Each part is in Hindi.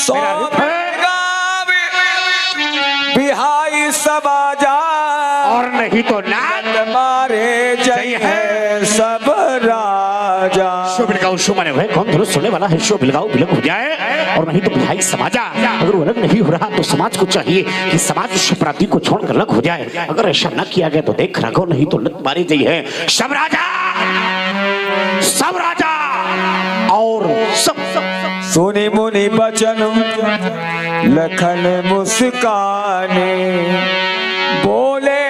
सोएगा बिहाई सब आजा, और नहीं तो नाथ मारे जय है सब राजा। शो बिलगाओ शो माने भाई कौन धुरु सुनने वाला है, शो बिलगाओ बिलग हो जाए और नहीं तो भाई समाजा। अगर वो अलग नहीं हो रहा तो समाज को चाहिए कि समाज उस अपराधी को छोड़कर अलग हो जाए। अगर ऐसा न किया गया तो देख रखो, नहीं तो लत मारी गई है सब राजा और सब सुनी मुनि बचन लखन मुस्काने, बोले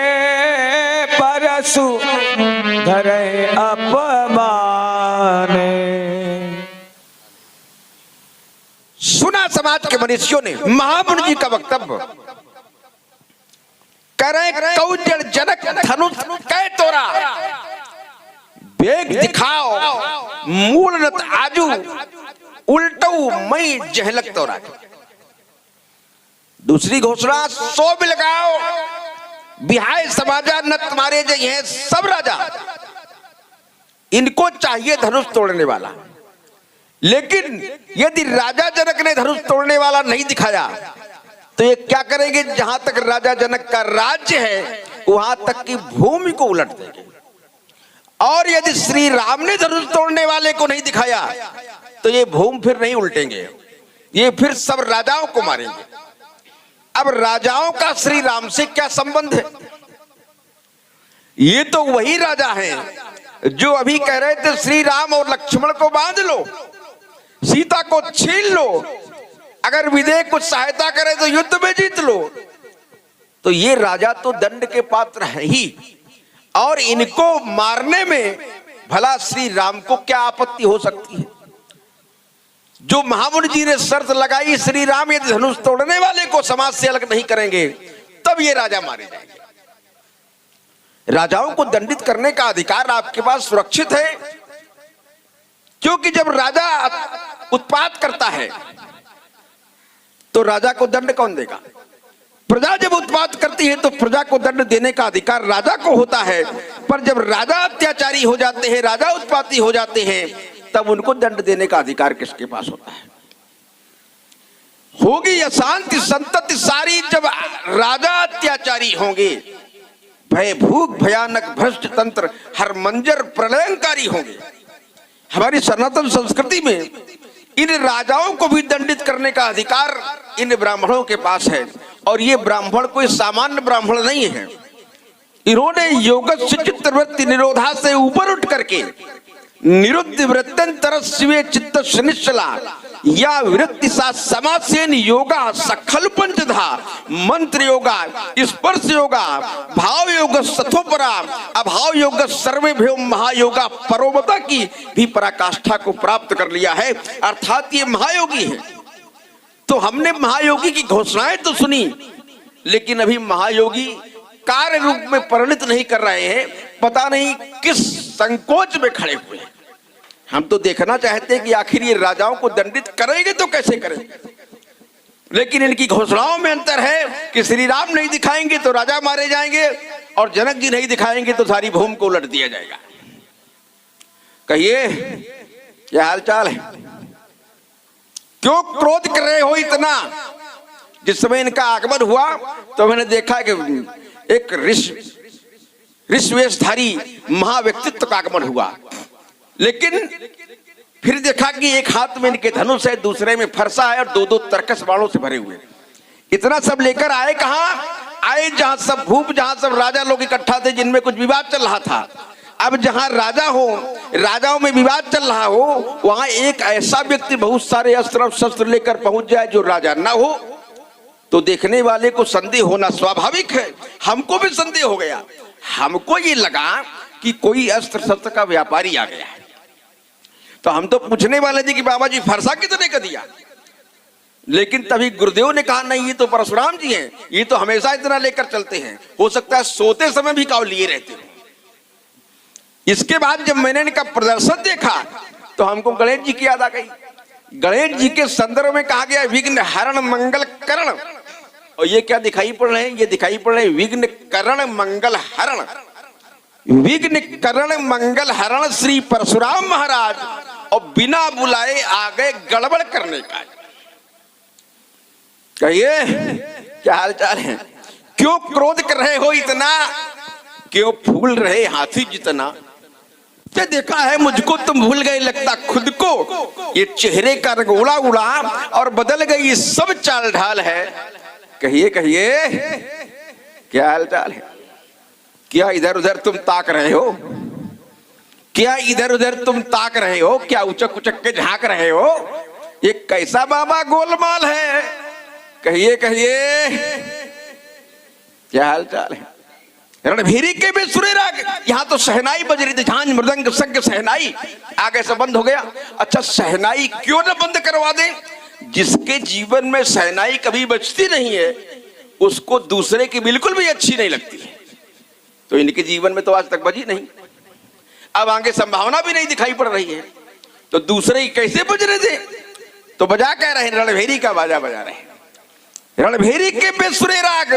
परसु धरे अपमाने। सुना समाज के मनुष्यों ने महामुनि जी का वक्तव्य, करे कौजड़ जनक धनुष कै तोरा, वेग दिखाओ मूल नत आजू, उल्टू मई जहलक तोरा। दूसरी घोषणा, सो बिलगाओ बिहाय समाजा, नत मारे जय है सब राजा। इनको चाहिए धनुष तोड़ने वाला, लेकिन यदि राजा जनक ने धनुष तोड़ने वाला नहीं दिखाया तो ये क्या करेंगे, जहां तक राजा जनक का राज्य है वहां तक की भूमि को उलट देंगे। और यदि श्री राम ने धनुष तोड़ने वाले को नहीं दिखाया तो ये भूमि फिर नहीं उल्टेंगे, ये फिर सब राजाओं को मारेंगे। अब राजाओं का श्री राम से क्या संबंध है? ये तो वही राजा हैं जो अभी कह रहे थे श्री राम और लक्ष्मण को बांध लो, सीता को छीन लो, अगर विदेह कुछ सहायता करे तो युद्ध में जीत लो। तो ये राजा तो दंड के पात्र है ही, और इनको मारने में भला श्री राम को क्या आपत्ति हो सकती है? जो महामुनि जी ने शर्त लगाई, श्री राम यदि धनुष तोड़ने वाले को समाज से अलग नहीं करेंगे तब ये राजा मारे जाएंगे। राजाओं को दंडित करने का अधिकार आपके पास सुरक्षित है, क्योंकि जब राजा उत्पात करता है तो राजा को दंड कौन देगा? प्रजा जब उत्पात करती है तो प्रजा को दंड देने का अधिकार राजा को होता है। पर जब राजा अत्याचारी हो जाते हैं, राजा उत्पाती हो जाते हैं, तब उनको दंड देने का अधिकार किसके पास होता है? होगी अशांति संतति सारी जब राजा अत्याचारी होंगे, भय भूख भयानक भ्रष्ट तंत्र हर मंजर प्रलयंकारी होंगे। हमारी सनातन संस्कृति में इन राजाओं को भी दंडित करने का अधिकार इन ब्राह्मणों के पास है, और ये ब्राह्मण कोई सामान्य ब्राह्मण नहीं है। इन्होंने योगस्य चित्तवृत्ति निरोधा से ऊपर उठ करके निरुद्ध वृत्तंतर शिवे चित्त निश्चला या वृत्ति सा समासेन योगा सखल पंचधा मंत्र योगा स्पर्श योगा भाव योग सथोपरा अभाव योग सर्वेभ्यो महायोगा परोमता की भी पराकाष्ठा को प्राप्त कर लिया है, अर्थात ये महायोगी है। तो हमने महायोगी की घोषणाएं तो सुनी, लेकिन अभी महायोगी कार्य रूप में परिणित नहीं कर रहे हैं। पता नहीं किस संकोच में खड़े हुए हैं। हम तो देखना चाहते हैं कि आखिर ये राजाओं को दंडित करेंगे तो कैसे करेंगे, लेकिन इनकी घोषणाओं में अंतर है कि श्री राम नहीं दिखाएंगे तो राजा मारे जाएंगे, और जनक जी नहीं दिखाएंगे तो सारी भूमि को उलट दिया जाएगा। कहिए क्या हालचाल है? क्यों क्रोध कर रहे हो इतना? जिस समय इनका आगमन हुआ तो मैंने देखा कि एक ऋषवेशधारी महाव्यक्तित्व का आगमन हुआ, लेकिन फिर देखा कि एक हाथ में इनके धनुष है, दूसरे में फरसा है, और दो दो तरकस बाणों से भरे हुए। इतना सब लेकर आए कहां? आए जहां सब भूप, जहां सब राजा लोग इकट्ठा थे, जिनमें कुछ विवाद चल रहा था। अब जहां राजा हो, राजाओं में विवाद चल रहा हो, वहां एक ऐसा व्यक्ति बहुत सारे अस्त्र और शस्त्र लेकर पहुंच जाए जो राजा ना हो, तो देखने वाले को संदेह होना स्वाभाविक है। हमको भी संदेह हो गया। हमको ये लगा कि कोई अस्त्र शस्त्र का व्यापारी आ गया है, तो हम तो पूछने वाले थे कि बाबा जी फरसा कितने का दिया, लेकिन तभी गुरुदेव ने कहा नहीं, ये तो परशुराम जी हैं, ये तो हमेशा इतना लेकर चलते हैं, हो सकता है सोते समय भी काव लिए रहते हो। इसके बाद जब मैंने इनका प्रदर्शन देखा तो हमको गणेश जी की याद आ गई। गणेश जी के संदर्भ में कहा गया विघ्न हरण मंगल करण, और ये क्या दिखाई पड़ रहे हैं? ये दिखाई पड़ रहे हैं विघ्न करण मंगल हरण। विघ्न करण मंगल हरण श्री परशुराम महाराज, और बिना बुलाए आ गए गड़बड़ करने का। कहिए क्या हाल चाल है? क्यों क्रोध कर रहे हो इतना? क्यों फूल रहे हाथी जितना? क्या देखा है मुझको तुम भूल गए लगता खुद को। ये चेहरे का रंग उड़ा उड़ा और बदल गई ये सब चाल ढाल है। कहिए कहिए क्या हाल चाल है? क्या इधर उधर तुम ताक रहे हो? क्या इधर उधर तुम ताक रहे हो? क्या उचक उचक के झांक रहे हो? ये कैसा बाबा गोलमाल है? कहिए कहिए क्या हाल चाल है? रणभीरी के बेसुरे राग, यहाँ तो सहनाई बज रही थी, झांझ मृदंग संग सहनाई आगे से बंद हो गया। अच्छा सहनाई क्यों न बंद करवा दे? जिसके जीवन में सहनाई कभी बजती नहीं है उसको दूसरे की बिल्कुल भी अच्छी नहीं लगती। तो इनके जीवन में तो आज तक बजी नहीं, अब आगे संभावना भी नहीं दिखाई पड़ रही है, तो दूसरे ही कैसे बज रहे थे? तो बजा कह रहे रणभेरी का बाजा बजा रहे। रणभेरी के बेसुरे राग,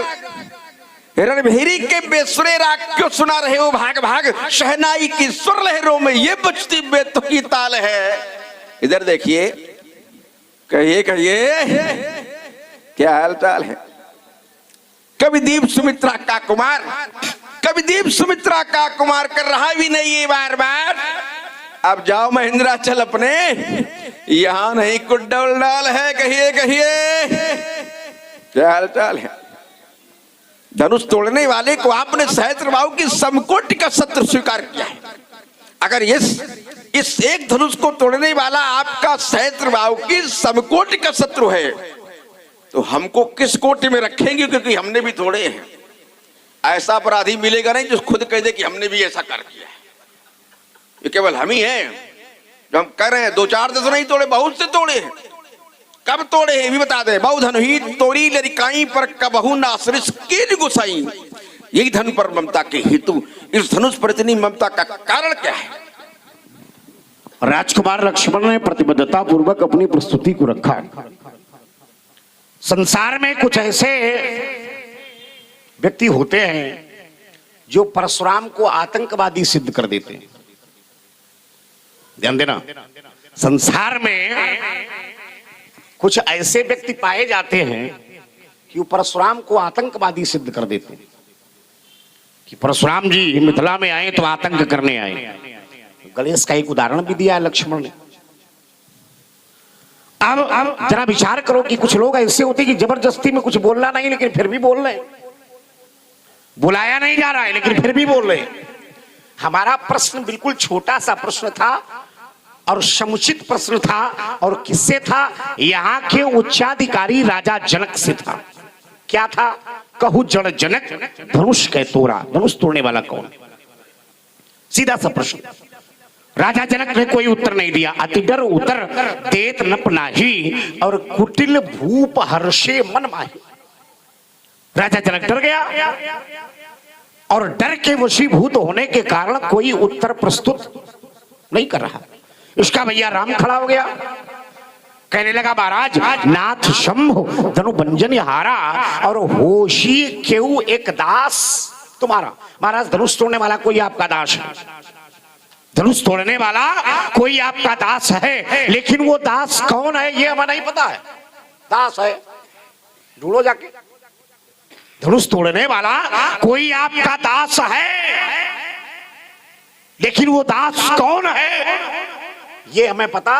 रणभेरी के बेसुरे राग क्यों सुना रहे हो भाग भाग? शहनाई की सुर लहरों में ये बजती बेतुकी ताल है। इधर देखिए, कहिए कहिए क्या हाल चाल है? कविदीप सुमित्रा का कुमार, कविदीप सुमित्रा का कुमार कर रहा भी नहीं है बार बार। अब जाओ महेंद्राचल अपने, यहां नहीं कुड्डल डाल है। कहिए कहिए क्या हाल चाल है? धनुष तोड़ने वाले को आपने सहस्त्रबाहु की समकोटि का शत्रु स्वीकार किया है। अगर इस एक धनुष को तोड़ने वाला आपका सहस्त्रबाहु की समकोटि का शत्रु है तो हमको किस कोटि में रखेंगे? क्योंकि हमने भी तोड़े हैं। ऐसा अपराधी मिलेगा नहीं जो खुद कह दे कि हमने भी ऐसा कर किया है। ये केवल हम ही हैं जो हम कर रहे हैं। दो चार तो नहीं तोड़े, बहुत से तोड़े हैं। कब तोड़े हैं भी बता दे। बहु धनु ही तोड़ी लरिकाई पर कबहू नासरिस कीन गुसाई। यही धन पर ममता के हेतु, इस धनुष पर इतनी ममता का कारण क्या है? राजकुमार लक्ष्मण ने प्रतिबद्धता पूर्वक अपनी प्रस्तुति को रखा। संसार में कुछ ऐसे व्यक्ति होते हैं जो परशुराम को आतंकवादी सिद्ध कर देते हैं। ध्यान देना, संसार में कुछ ऐसे व्यक्ति पाए जाते हैं कि वो परशुराम को आतंकवादी सिद्ध कर देते हैं कि परशुराम जी मिथिला में आए तो आतंक करने आए। गणेश का एक उदाहरण भी दिया है लक्ष्मण ने। अब जरा विचार करो कि कुछ लोग ऐसे होते कि जबरदस्ती में कुछ बोलना नहीं लेकिन फिर भी बोल रहे, बुलाया नहीं जा रहा है लेकिन फिर भी बोल रहे। हमारा प्रश्न बिल्कुल छोटा सा प्रश्न था और समुचित प्रश्न था, और किससे था? यहाँ के उच्चाधिकारी राजा जनक से था। क्या था? कहू जड़ जनक धनुष कै तोड़ा। धनुष तोड़ने वाला कौन? सीधा सा प्रश्न। राजा जनक ने कोई उत्तर नहीं दिया। अति डर उत्तर देत नप नाही और कुटिल भूप हर्षे मन माही। राजा जनक डर गया और डर के वशीभूत होने के कारण कोई उत्तर प्रस्तुत नहीं कर रहा। उसका भैया राम खड़ा हो गया, कहने लगा महाराज नाथ शंभु धनु भंजन हारा और होशी केऊ एक दास तुम्हारा। महाराज धनुष तोड़ने वाला कोई आपका दास है, धनुष तोड़ने वाला कोई आपका दास है, लेकिन वो दास कौन है ये हमें नहीं पता है। दास है, ढूंढो जाके। धनुष तोड़ने वाला कोई आपका दास है, लेकिन वो दास कौन है ये हमें पता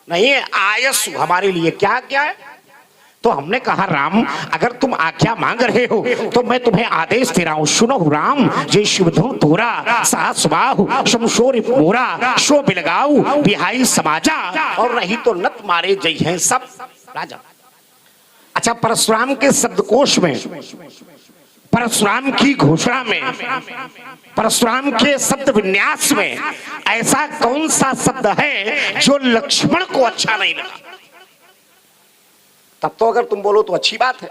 नहीं। आयस हमारे लिए क्या क्या है? तो हमने कहा राम अगर तुम आज्ञा मांग रहे हो तो मैं तुम्हें आदेश दे रहा हूं। सुनो राम जय शिवधनु तोरा साहस बाहु शमशोर मोरा शो बिलगाऊ बिहाई समाजा और नहीं तो नत मारे जय हैं सब राजा। अच्छा, परशुराम के शब्दकोश में, परशुराम की घोषणा में, परशुराम के शब्द विन्यास में ऐसा कौन सा शब्द है जो लक्ष्मण को अच्छा नहीं लगा? तब तो अगर तुम बोलो तो अच्छी बात है।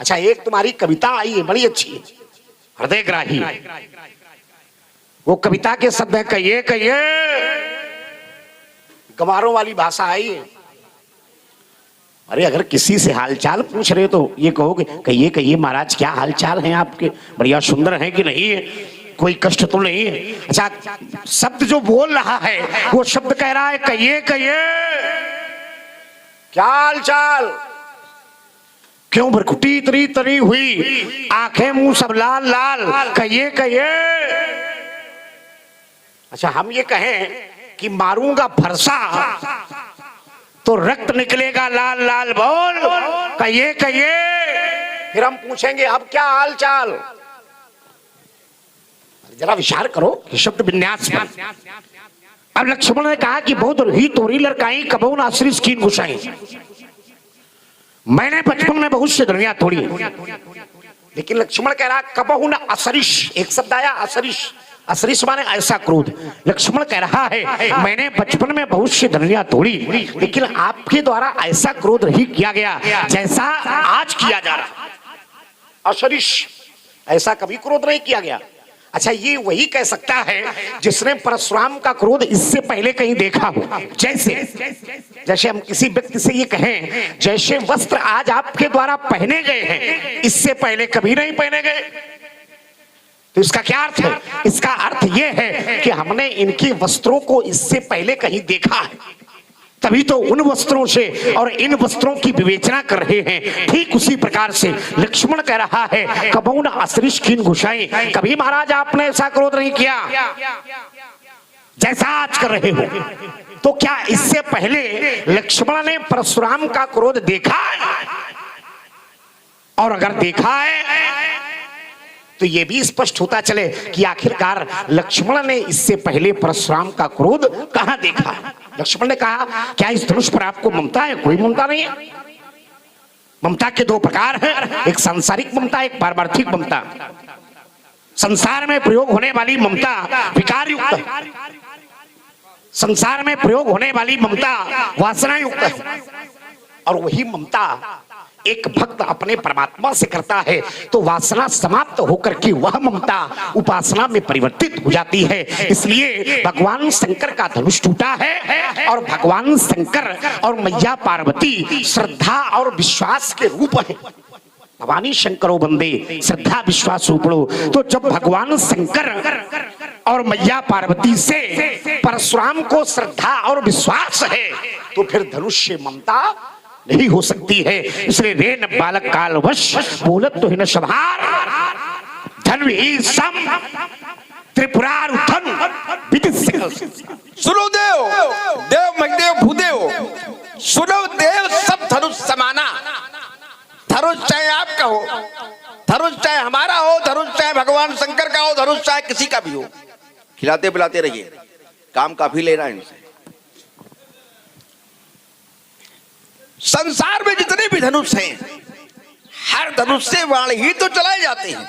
अच्छा, एक तुम्हारी कविता आई है बड़ी अच्छी है, हृदयग्राही। वो कविता के शब्द है कहिए कहिए, गंवारों वाली भाषा आई है। अरे अगर किसी से हालचाल पूछ रहे तो ये कहोगे कहिए कहिए महाराज क्या हालचाल है आपके, बढ़िया सुंदर है कि नहीं है, कोई कष्ट तो नहीं है। अच्छा, शब्द जो बोल रहा है वो शब्द कह रहा है कहिए कहिए क्या हालचाल। क्यों भरकुटी इतनी तरी हुई, आंखें मुंह सब लाल लाल, कहिए कहिए। अच्छा हम ये कहें कि मारूंगा फरसा तो रक्त निकलेगा लाल लाल, बोल कहिए कहिए। फिर हम पूछेंगे अब क्या हाल चाल। जरा विचार करो कि शब्द विन्यास पर। अब लक्ष्मण ने कहा कि बहुत ही तोरी लड़काई कबो न आश्रित कीन घुसाई। मैंने बचपन में बहुत से दुनिया तोड़ी, लेकिन लक्ष्मण कह रहा कबहू न असरिश, एक शब्द आया असरिश, असरिश माने ऐसा क्रोध। लक्ष्मण कह रहा है मैंने बचपन में बहुत सी दुनिया तोड़ी, लेकिन आपके द्वारा ऐसा क्रोध नहीं किया गया जैसा आज किया जा रहा। असरिश, ऐसा कभी क्रोध नहीं किया गया। अच्छा ये वही कह सकता है जिसने परशुराम का क्रोध इससे पहले कहीं देखा हो। जैसे हम किसी व्यक्ति से ये कहें जैसे वस्त्र आज आपके द्वारा पहने गए हैं इससे पहले कभी नहीं पहने गए, तो इसका क्या अर्थ है? इसका अर्थ ये है कि हमने इनके वस्त्रों को इससे पहले कहीं देखा है, तभी तो उन वस्त्रों से और इन वस्त्रों की विवेचना कर रहे हैं। ठीक उसी प्रकार से लक्ष्मण कह रहा है कबहू न असरिश कीन घुसाई, कभी महाराज आपने ऐसा क्रोध नहीं किया जैसा आज कर रहे हो। तो क्या इससे पहले लक्ष्मण ने परशुराम का क्रोध देखा है? और अगर देखा है तो यह भी स्पष्ट होता चले कि आखिरकार लक्ष्मण ने इससे पहले परशुराम का क्रोध कहां देखा है। लक्ष्मण ने कहा क्या इस धनुष पर आपको ममता है? कोई ममता नहीं है। ममता के दो प्रकार हैं, एक सांसारिक ममता, एक पारमार्थिक ममता। संसार में प्रयोग होने वाली ममता विकार युक्त है, संसार में प्रयोग होने वाली ममता वासना युक्त है। और वही ममता एक भक्त अपने परमात्मा से करता है तो वासना समाप्त होकर के वह ममता उपासना में परिवर्तित हो जाती है। इसलिए भगवान शंकर का धनुष टूटा है और भगवान शंकर और मैया पार्वती श्रद्धा और विश्वास के रूप है। भवानी शंकरो बंदे श्रद्धा विश्वास रूपड़ो। तो जब भगवान शंकर और मैया पार्वती से परशुराम को श्रद्धा और विश्वास है तो फिर धनुष से ममता नहीं हो सकती है। इसलिए रे न बालक काल वश बोलत तो ही न सभार धन ही सम त्रिपुरार धन विदित। सुनो देव, देव महदेव भूदेव, सुनो देव सब धनुष समाना। धनुष चाहे आपका हो, धनुष चाहे हमारा हो, धनुष चाहे भगवान शंकर का हो, धनुष चाहे किसी का भी हो, खिलाते पिलाते रहिए, काम काफी ले रहा है इनसे। संसार में जितने भी धनुष हैं हर धनुष से बाण ही तो चलाए जाते हैं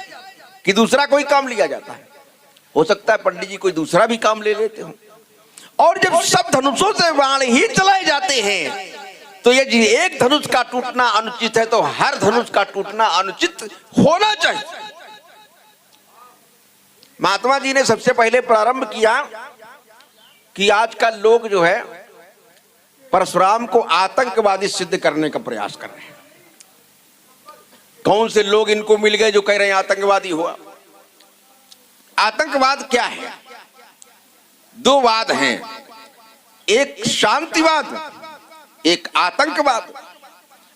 कि दूसरा कोई काम लिया जाता है। हो सकता है पंडित जी कोई दूसरा भी काम ले लेते हो। और जब सब धनुषों से बाण ही चलाए जाते हैं तो ये एक धनुष का टूटना अनुचित है तो हर धनुष का टूटना अनुचित होना चाहिए। महात्मा जी ने सबसे पहले प्रारंभ किया कि आजकल लोग जो है परशुराम को आतंकवादी सिद्ध करने का प्रयास कर रहे हैं। कौन से लोग इनको मिल गए जो कह रहे हैं आतंकवादी हुआ? आतंकवाद क्या है? दो वाद हैं, एक शांतिवाद, एक आतंकवाद।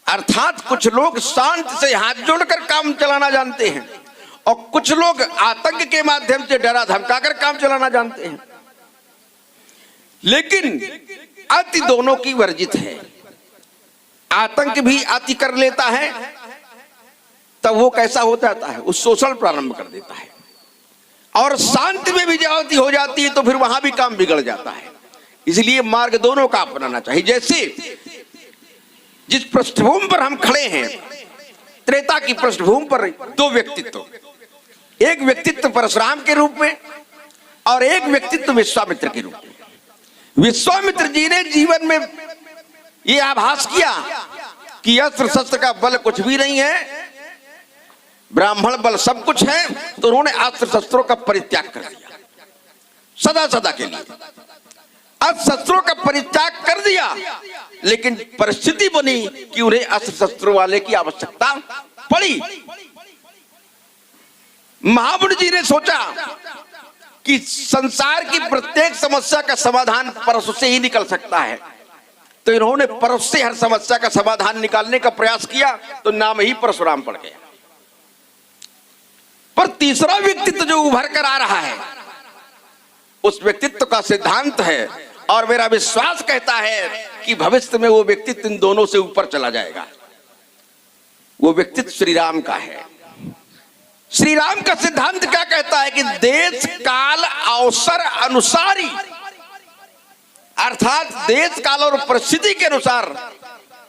अर्थात कुछ लोग शांति से हाथ जोड़कर काम चलाना जानते हैं और कुछ लोग आतंक के माध्यम से डरा धमकाकर काम चलाना जानते हैं। लेकिन अति दोनों की वर्जित है। आतंक भी अति कर लेता है तब वो कैसा हो जाता है, उस शोषण प्रारंभ कर देता है। और शांति में भी जाती हो जाती है तो फिर वहां भी काम बिगड़ जाता है। इसलिए मार्ग दोनों का अपनाना चाहिए। जैसे जिस पृष्ठभूमि पर हम खड़े हैं, त्रेता की पृष्ठभूमि पर दो व्यक्तित्व, एक व्यक्तित्व परशुराम के रूप में और एक व्यक्तित्व विश्वामित्र के रूप में। विश्वामित्र जी ने जीवन में यह आभास किया कि अस्त्र शस्त्र का बल कुछ भी नहीं है, ब्राह्मण बल सब कुछ है, तो उन्होंने अस्त्र शस्त्रों का परित्याग कर दिया सदा सदा के लिए। अस्त्र शस्त्रों का परित्याग कर दिया, लेकिन परिस्थिति बनी कि उन्हें अस्त्र शस्त्रों वाले की आवश्यकता पड़ी। महामुनि जी ने सोचा कि संसार की प्रत्येक समस्या का समाधान परशु से ही निकल सकता है। तो इन्होंने परस से हर समस्या का समाधान निकालने का प्रयास किया, तो नाम ही परशुराम पड़ गया। पर तीसरा व्यक्तित्व जो उभर कर आ रहा है, उस व्यक्तित्व का सिद्धांत है और मेरा विश्वास कहता है कि भविष्य में वो व्यक्तित्व इन दोनों से ऊपर चला जाएगा। वो व्यक्तित्व श्री राम का है। श्री राम का सिद्धांत क्या कहता है कि देश काल अवसर अनुसारी, अर्थात देश काल और परिस्थिति के अनुसार,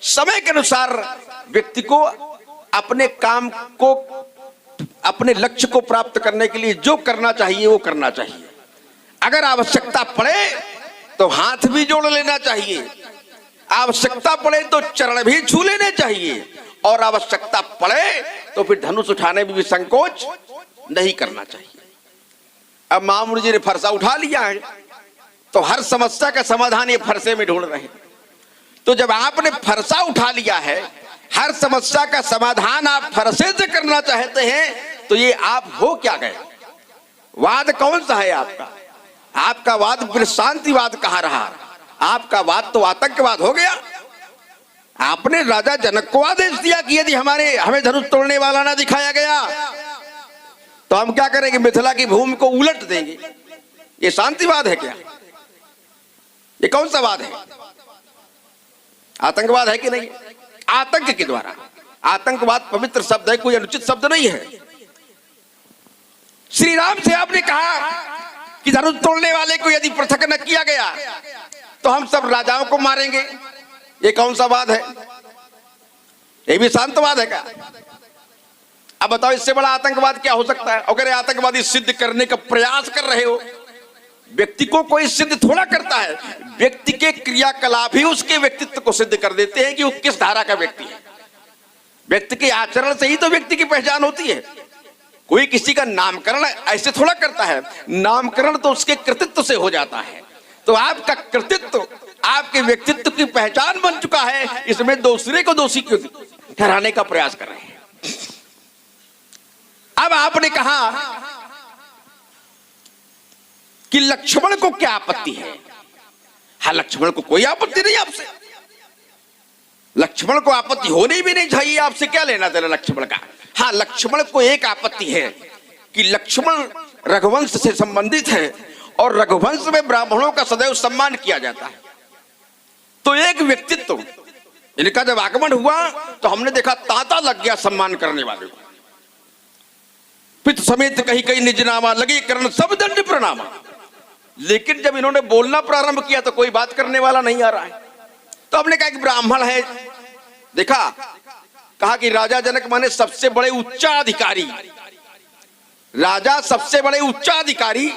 समय के अनुसार व्यक्ति को अपने काम को, अपने लक्ष्य को प्राप्त करने के लिए जो करना चाहिए वो करना चाहिए। अगर आवश्यकता पड़े तो हाथ भी जोड़ लेना चाहिए, आवश्यकता पड़े तो चरण भी छू लेने चाहिए, और आवश्यकता पड़े तो फिर धनुष उठाने में भी संकोच नहीं करना चाहिए। अब मामूली जी ने फरसा उठा लिया है, तो हर समस्या का समाधान ये फरसे में ढूंढ रहे हैं। तो जब आपने फरसा उठा लिया है, हर समस्या का समाधान आप फरसे से करना चाहते हैं, तो ये आप हो क्या गए? वाद कौन सा है आपका? आपका वाद फिर शांतिवाद कहाँ रहा? आपका वाद तो आतंकवाद हो गया। आपने राजा जनक को आदेश दिया कि यदि हमें धनुष तोड़ने वाला ना दिखाया गया तो हम क्या करेंगे? मिथिला की भूमि को उलट देंगे। ये शांतिवाद है क्या? ये कौन सा वाद है? आतंकवाद है कि नहीं? आतंक के द्वारा, आतंकवाद पवित्र शब्द है, कोई अनुचित शब्द नहीं है। श्री राम से आपने कहा कि धनुष तोड़ने वाले को यदि पृथक न किया गया तो हम सब राजाओं को मारेंगे। ये कौन सा वाद है? ये भी शांतवाद है क्या? अब बताओ, इससे बड़ा आतंकवाद क्या हो सकता है? अगर आतंकवादी सिद्ध करने का प्रयास कर रहे हो, व्यक्ति को कोई सिद्ध थोड़ा करता है, व्यक्ति के क्रियाकलाप ही उसके व्यक्तित्व को सिद्ध कर देते हैं कि वो किस धारा का व्यक्ति है। व्यक्ति के आचरण से ही तो व्यक्ति की पहचान होती है। कोई किसी का नामकरण ऐसे थोड़ा करता है, नामकरण तो उसके कृतित्व से हो जाता है। तो आपका कृतित्व आपके व्यक्तित्व की पहचान बन चुका है, इसमें दूसरे को दोषी क्यों ठहराने का प्रयास कर रहे हैं? अब आपने कहा कि लक्ष्मण को क्या आपत्ति है? हाँ, लक्ष्मण को कोई आपत्ति नहीं आपसे, लक्ष्मण को आपत्ति होनी भी नहीं चाहिए। आपसे क्या लेना देना लक्ष्मण का? हाँ, लक्ष्मण को एक आपत्ति है कि लक्ष्मण रघुवंश से संबंधित है और रघुवंश में ब्राह्मणों का सदैव सम्मान किया जाता है। तो एक व्यक्तित्व, इनका जब आगमन हुआ तो हमने देखा तांता लग गया सम्मान करने वाले को। पित समेत कहीं कहीं निज नामा, लगे करण सब दंड प्रणामा। लेकिन जब इन्होंने बोलना प्रारंभ किया तो कोई बात करने वाला नहीं आ रहा है। तो हमने कहा कि ब्राह्मण है। देखा, कहा कि राजा जनक माने सबसे बड़े उच्चाधिकारी, राजा सबसे बड़े उच्चाधिकारी।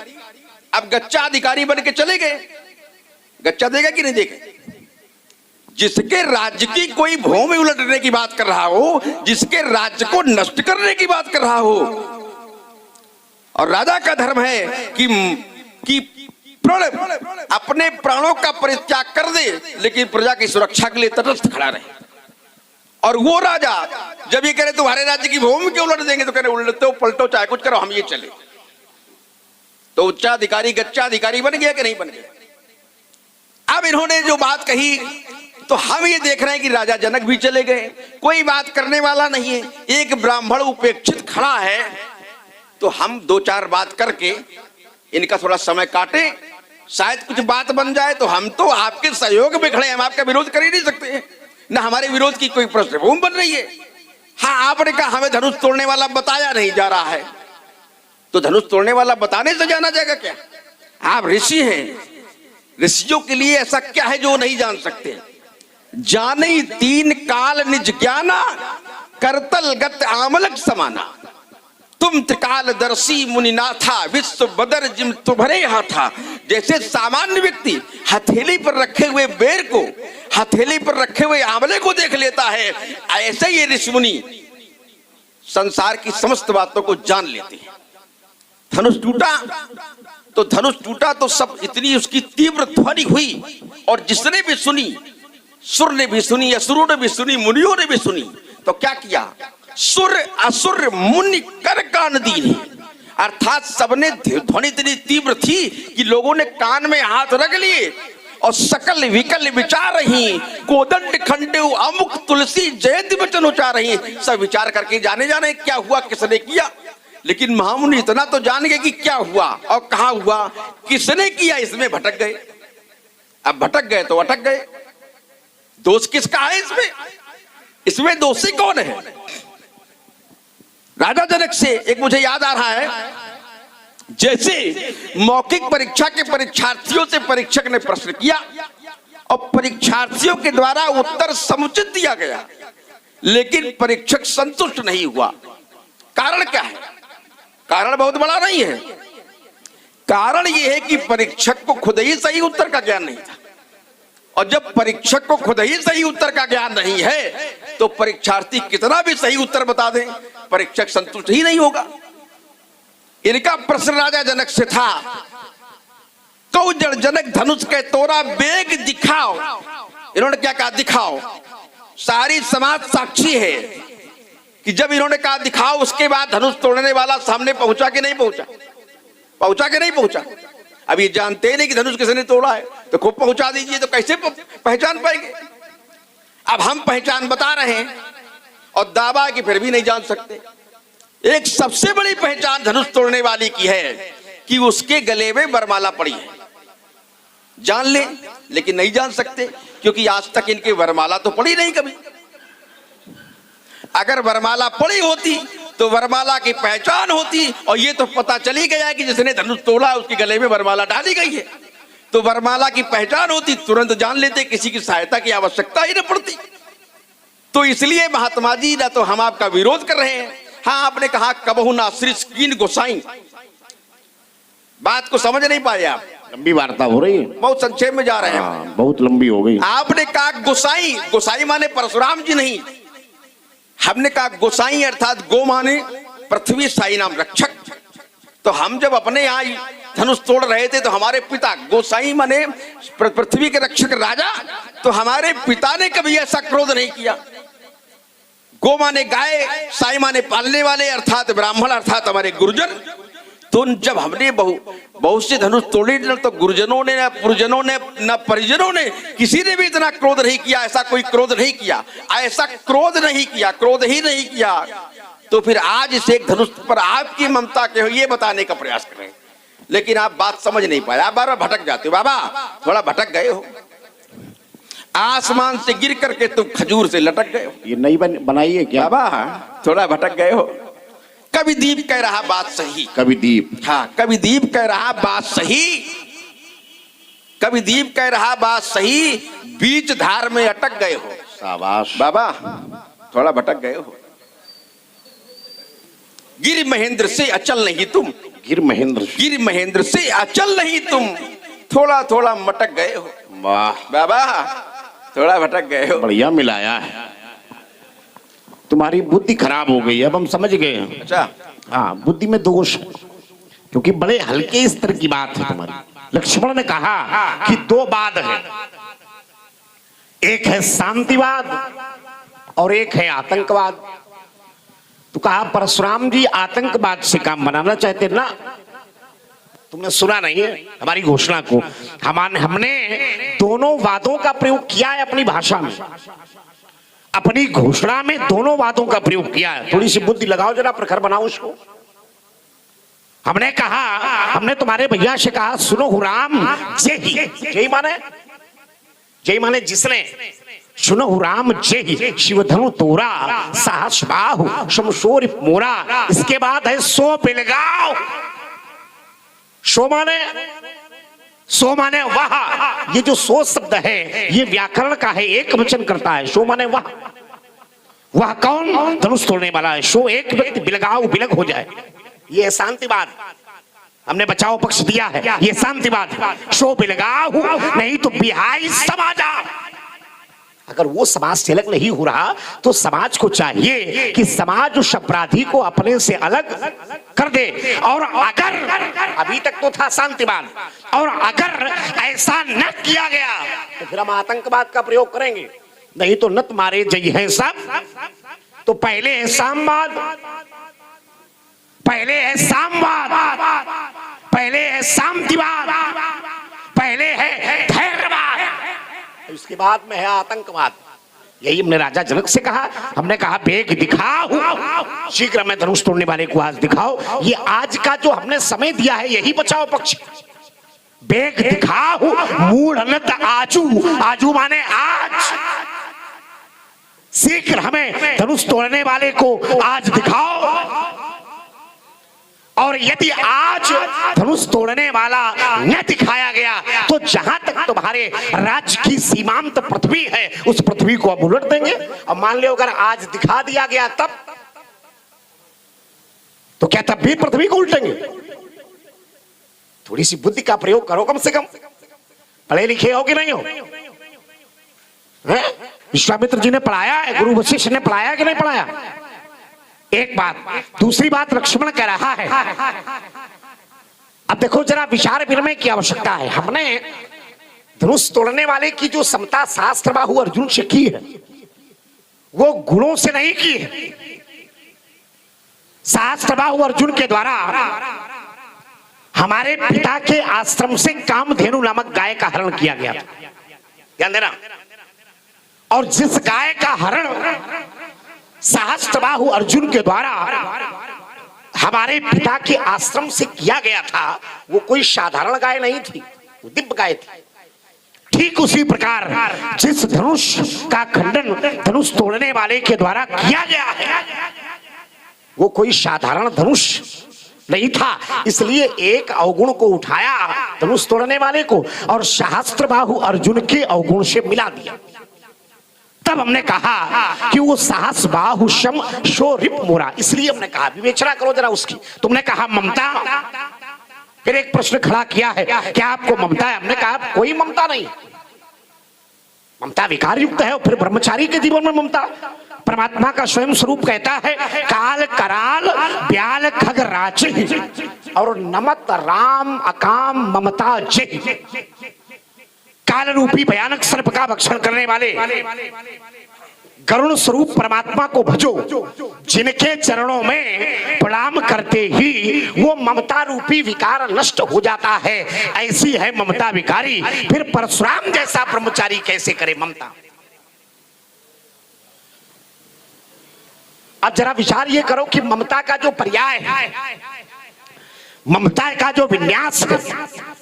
अब गच्चाधिकारी बन के चले गए, गच्चा देगा कि नहीं देगा? जिसके राज्य की कोई भूमि उलटने की बात कर रहा हो, जिसके राज्य को नष्ट करने की बात कर रहा हो, और राजा का धर्म है कि अपने प्राणों का परित्याग कर दे लेकिन प्रजा की सुरक्षा के लिए तटस्थ खड़ा रहे। और वो राजा जब ये करे तुम्हारे राज्य की भूमि क्यों उलट देंगे, तो कह रहे उलटो पलटो चाहे कुछ करो, हम ये चले। तो उच्चाधिकारी गच्चाधिकारी बन गया कि नहीं बन गया? अब इन्होंने जो बात कही तो हम ये देख रहे हैं कि राजा जनक भी चले गए, कोई बात करने वाला नहीं है। एक ब्राह्मण उपेक्षित खड़ा है, तो हम दो चार बात करके इनका थोड़ा समय काटे, शायद कुछ बात बन जाए। तो हम तो आपके सहयोग में खड़े हैं, हम आपका विरोध कर ही नहीं सकते, ना हमारे विरोध की कोई पृष्ठभूमि बन रही है। हाँ, आपने कहा हमें धनुष तोड़ने वाला बताया नहीं जा रहा है, तो धनुष तोड़ने वाला बताने से जाना जाएगा क्या? आप ऋषि हैं, ऋषियों के लिए ऐसा क्या है जो नहीं जान सकते? जाने तीन काल निज ज्ञाना, करतल गत आमलक समाना। तुम त्रिकालदर्शी मुनिनाथा, विश्व बदर जिम तुम्हारे हाथा। जैसे सामान्य व्यक्ति हथेली पर रखे हुए बेर को, हथेली पर रखे हुए आंवले को देख लेता है, ऐसे ये ऋषि मुनि संसार की समस्त बातों को जान लेते हैं। धनुष टूटा तो सब इतनी उसकी तीव्र ध्वनि हुई, और जिसने भी सुनी, सुर ने भी सुनी, असुरों ने भी सुनी, मुनियों ने भी सुनी। तो क्या किया? सुर असुर मुनि कर कान दीन, अर्थात सबने ध्वनि इतनी तीव्र थी कि लोगों ने कान में हाथ रख लिए और सकल विकल विचार ही, कोदंड खंडे अमुक तुलसी जयंती वचन उचार रही। सब विचार करके जाने क्या हुआ, किसने किया। लेकिन महामुनि इतना तो जान गए कि क्या हुआ और कहां हुआ, किसने किया, इसमें भटक गए। अब भटक गए तो अटक गए। दोष किसका है इसमें? इसमें दोषी कौन है? राजा जनक से एक मुझे याद आ रहा है, जैसे मौखिक परीक्षा के परीक्षार्थियों से परीक्षक ने प्रश्न किया और परीक्षार्थियों के द्वारा उत्तर समुचित दिया गया, लेकिन परीक्षक संतुष्ट नहीं हुआ। कारण क्या है? कारण बहुत बड़ा नहीं है। कारण यह है कि परीक्षक को खुद ही सही उत्तर का ज्ञान नहीं था, और जब परीक्षक को खुद ही सही उत्तर का ज्ञान नहीं है तो परीक्षार्थी कितना भी सही उत्तर बता दे, परीक्षक संतुष्ट ही नहीं होगा। इनका प्रश्न राजा जनक से था, कौ जड़ जनक धनुष के तोरा बेग दिखाओ। इन्होंने क्या कहा? दिखाओ। सारी समाज साक्षी है कि जब इन्होंने कहा दिखाओ, उसके बाद धनुष तोड़ने वाला सामने पहुंचा कि नहीं पहुंचा? पहुंचा कि नहीं पहुंचा? अब ये जानते ही नहीं कि धनुष किसने तोड़ा है, तो खूब पहुंचा दीजिए तो कैसे पहचान पाएंगे? अब हम पहचान बता रहे हैं और दावा कि फिर भी नहीं जान सकते। एक सबसे बड़ी पहचान धनुष तोड़ने वाली की है कि उसके गले में वरमाला पड़ी है। जान ले, लेकिन नहीं जान सकते, क्योंकि आज तक इनके वरमाला तो पड़ी नहीं कभी। अगर वरमाला पड़ी होती तो वरमाला की पहचान होती, और ये तो पता चली गया कि जिसने धनुष तोड़ा उसके गले में वरमाला डाली गई है, तो वरमाला की पहचान होती, तुरंत जान लेते, किसी की सहायता की आवश्यकता ही न पड़ती। तो इसलिए महात्मा जी ना तो हम आपका विरोध कर रहे हैं। हाँ, आपने कहा कबहु ना श्रीश कीन गोसाई, बात को समझ नहीं पाए आप। लंबी वार्ता हो रही है, बहुत संक्षेप में जा रहे हैं। बहुत लंबी हो गई। आपने कहा गोसाई, गोसाई माने परशुराम जी नहीं, हमने कहा गोसाई अर्थात गो माने पृथ्वी, साई नाम रक्षक। तो हम जब अपने यहाँ धनुष तोड़ रहे थे तो हमारे पिता, गोसाई माने पृथ्वी के रक्षक राजा, तो हमारे पिता ने कभी ऐसा क्रोध नहीं किया। गो माने गाय, साई माने पालने वाले अर्थात ब्राह्मण, अर्थात हमारे गुरुजन। तो जब हमने बहुत से धनुष तोड़े, न तो गुरुजनों ने, न पुरजनों ने, न परिजनों ने, किसी ने भी इतना क्रोध नहीं किया। ऐसा कोई क्रोध नहीं किया, ऐसा क्रोध नहीं किया, क्रोध ही नहीं किया। तो फिर आज इस एक धनुष पर आपकी ममता के हो, ये बताने का प्रयास करें, लेकिन आप बात समझ नहीं पाए। आप बार बार भटक जाते हो। बाबा थोड़ा भटक गए हो, आसमान से गिर करके तुम खजूर से लटक गए हो। ये नई बनाई है क्या? बाबा थोड़ा भटक गए हो। कभी दीप कह रहा बात सही, कभी दीप, हाँ कभी दीप कह रहा बात सही, कभी दीप कह रहा बात सही, बीच धार में अटक गए हो। शाबाश बाबा थोड़ा भटक गए हो। गिर महेंद्र से अचल नहीं तुम, गिर महेंद्र से अचल नहीं तुम, थोड़ा थोड़ा मटक गए हो। वाह बाबा थोड़ा भटक गए हो। बढ़िया मिलाया है। तुम्हारी बुद्धि खराब हो गई, अब हम समझ गए। अच्छा, हाँ, बुद्धि में दोष है, क्योंकि बड़े हल्के स्तर की बात है तुम्हारी। लक्ष्मण ने कहा कि दो वाद है, एक है शांतिवाद और एक है आतंकवाद। तो कहा परशुराम जी आतंकवाद से काम बनाना चाहते ना? तुमने सुना नहीं है हमारी घोषणा को? हमने दोनों वादों का प्रयोग किया है अपनी भाषा में, अपनी घोषणा में दोनों वादों का प्रयोग किया है। थोड़ी सी बुद्धि लगाओ, जरा प्रखर बनाओ उसको। हमने कहा, हमने तुम्हारे भैया से कहा, सुनो राम जय माने जिसने, सुनो राम जय शिवधनु तोरा, साहस बाहु शमशोर मोरा। इसके बाद है सो पिलगाओ। सो माने वह, ये जो सो शब्द है ये व्याकरण का है, एक वचन करता है। सो माने वह कौन? धनुष तोड़ने वाला है। सो एक व्यक्ति बिलगाओ, बिलग हो जाए, ये शांतिवाद। हमने बचाओ पक्ष दिया है, ये शांतिवाद। सो बिलगाओ नहीं तो बिहाई समाजा। अगर वो समाज से अलग नहीं हो रहा तो समाज को चाहिए कि समाज उस अपराधी को अपने से अलग कर दे। और अगर अभी तक तो था शांतिवाद, और अगर ऐसा न किया गया तो फिर हम आतंकवाद का प्रयोग करेंगे। नहीं तो नत मारे जय है सब। तो पहले है सामवाद, पहले है सामवाद, पहले है शांतिवाद, पहले है धैर्यवाद, उसके बाद में है आतंकवाद। यही हमने राजा जनक से कहा, हमने कहा बेग दिखाओ, शीघ्र में धनुष तोड़ने वाले को आज दिखाओ। ये आज का जो हमने समय दिया है यही बचाओ पक्ष। बेग दिखाओ मूढ़ अनंत आजू, आजू माने आज, शीघ्र हमें धनुष तोड़ने वाले को आज दिखाओ। और यदि आज धनुष तोड़ने वाला न दिखाया गया तो जहां तक तुम्हारे राज्य की सीमांत पृथ्वी है उस पृथ्वी को अब उलट देंगे। अब मान लो अगर आज दिखा दिया गया तब तो क्या तब भी पृथ्वी को उल्टेंगे? थोड़ी सी बुद्धि का प्रयोग करो, कम से कम पढ़े लिखे हो कि नहीं हो? विश्वामित्र जी ने पढ़ाया है, गुरु वशिष्ठ ने पढ़ाया कि नहीं पढ़ाया? एक बात। दूसरी बात लक्ष्मण कह रहा है, अब देखो जरा विचार विनिमय की आवश्यकता है। हमने धनुष तोड़ने वाले की जो समता सहस्त्रबाहु अर्जुन से की है वो गुणों से नहीं की है। सहस्त्रबाहु अर्जुन के द्वारा हमारे पिता के आश्रम से कामधेनु नामक गाय का हरण किया गया था, ध्यान देना। और जिस गाय का हरण सहस्त्रबाहु अर्जुन के द्वारा हमारे पिता के आश्रम से किया गया था वो कोई साधारण गाय नहीं थी, वो दिव्य गाय थी। ठीक उसी प्रकार जिस धनुष का खंडन धनुष तोड़ने वाले के द्वारा किया गया है वो कोई साधारण धनुष नहीं था, इसलिए एक अवगुण को उठाया धनुष तोड़ने वाले को और सहस्त्रबाहु अर्जुन के अवगुण से मिला दिया। तब हमने कहा कि वो साहस बाहुशम शो रिप मोरा, इसलिए हमने कहा विवेचना करो जरा उसकी। तुमने कहा ममता, फिर एक प्रश्न खड़ा किया है क्या आपको ममता है? हमने कहा कोई ममता नहीं, ममता विकार युक्त है। और फिर ब्रह्मचारी के जीवन में ममता, परमात्मा का स्वयं स्वरूप कहता है काल कराल ब्याल खग राचे और नमत राम अकाम ममता जय। काल रूपी भयानक सर्प का भक्षण करने वाले गरुण स्वरूप परमात्मा को भजो, जिनके चरणों में प्रणाम करते ही वो ममता रूपी विकार नष्ट हो जाता है, ऐसी है ममता विकारी। फिर परशुराम जैसा ब्रह्मचारी कैसे करे ममता? अब जरा विचार ये करो कि ममता का जो पर्याय है, ममता का जो विन्यास है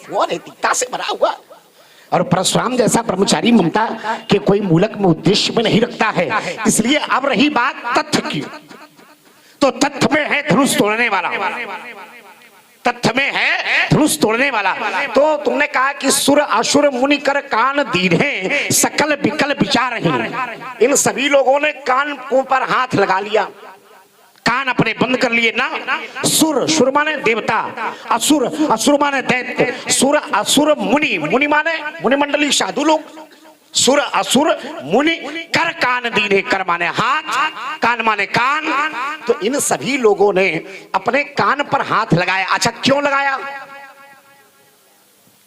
वो नैतिकता से भरा हुआ। और परशुराम जैसा ब्रह्मचारी ममता के कोई मूलक में उद्देश्य में नहीं रखता है। इसलिए अब रही बात तथ्य की, तो तथ्य में है धनुष तोड़ने वाला, तथ्य में है धनुष तोड़ने वाला। तो तुमने कहा कि सुर असुर मुनि कर कान दीढ़े सकल विकल विचार ही, इन सभी लोगों ने कान पर हाथ लगा लिया, कान अपने बंद कर लिए ना। सुर, सुर माने देवता, असुर, असुर माने दैत्य, सुर असुर मुनि, मुनि माने मुनिमंडली साधु लोग, सुर असुर मुनि कर कान दीने, कर माने हाथ, कान माने कान। तो इन सभी लोगों ने अपने कान पर हाथ लगाया। अच्छा क्यों लगाया?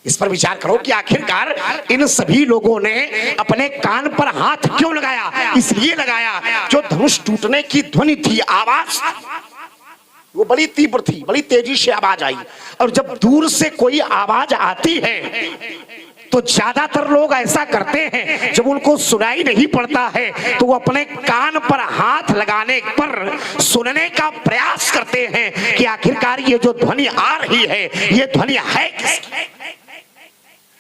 इस पर विचार करो कि आखिरकार इन सभी लोगों ने अपने कान पर हाथ क्यों लगाया? इसलिए लगाया जो धनुष टूटने की ध्वनि थी, आवाज वो बड़ी तीव्र थी, बड़ी तेजी से आवाज आई। और जब दूर से कोई आवाज आती है तो ज्यादातर लोग ऐसा करते हैं जब उनको सुनाई नहीं पड़ता है तो वो अपने कान पर हाथ लगाने पर सुनने का प्रयास करते हैं कि आखिरकार ये जो ध्वनि आ रही है ये ध्वनि है किसकी?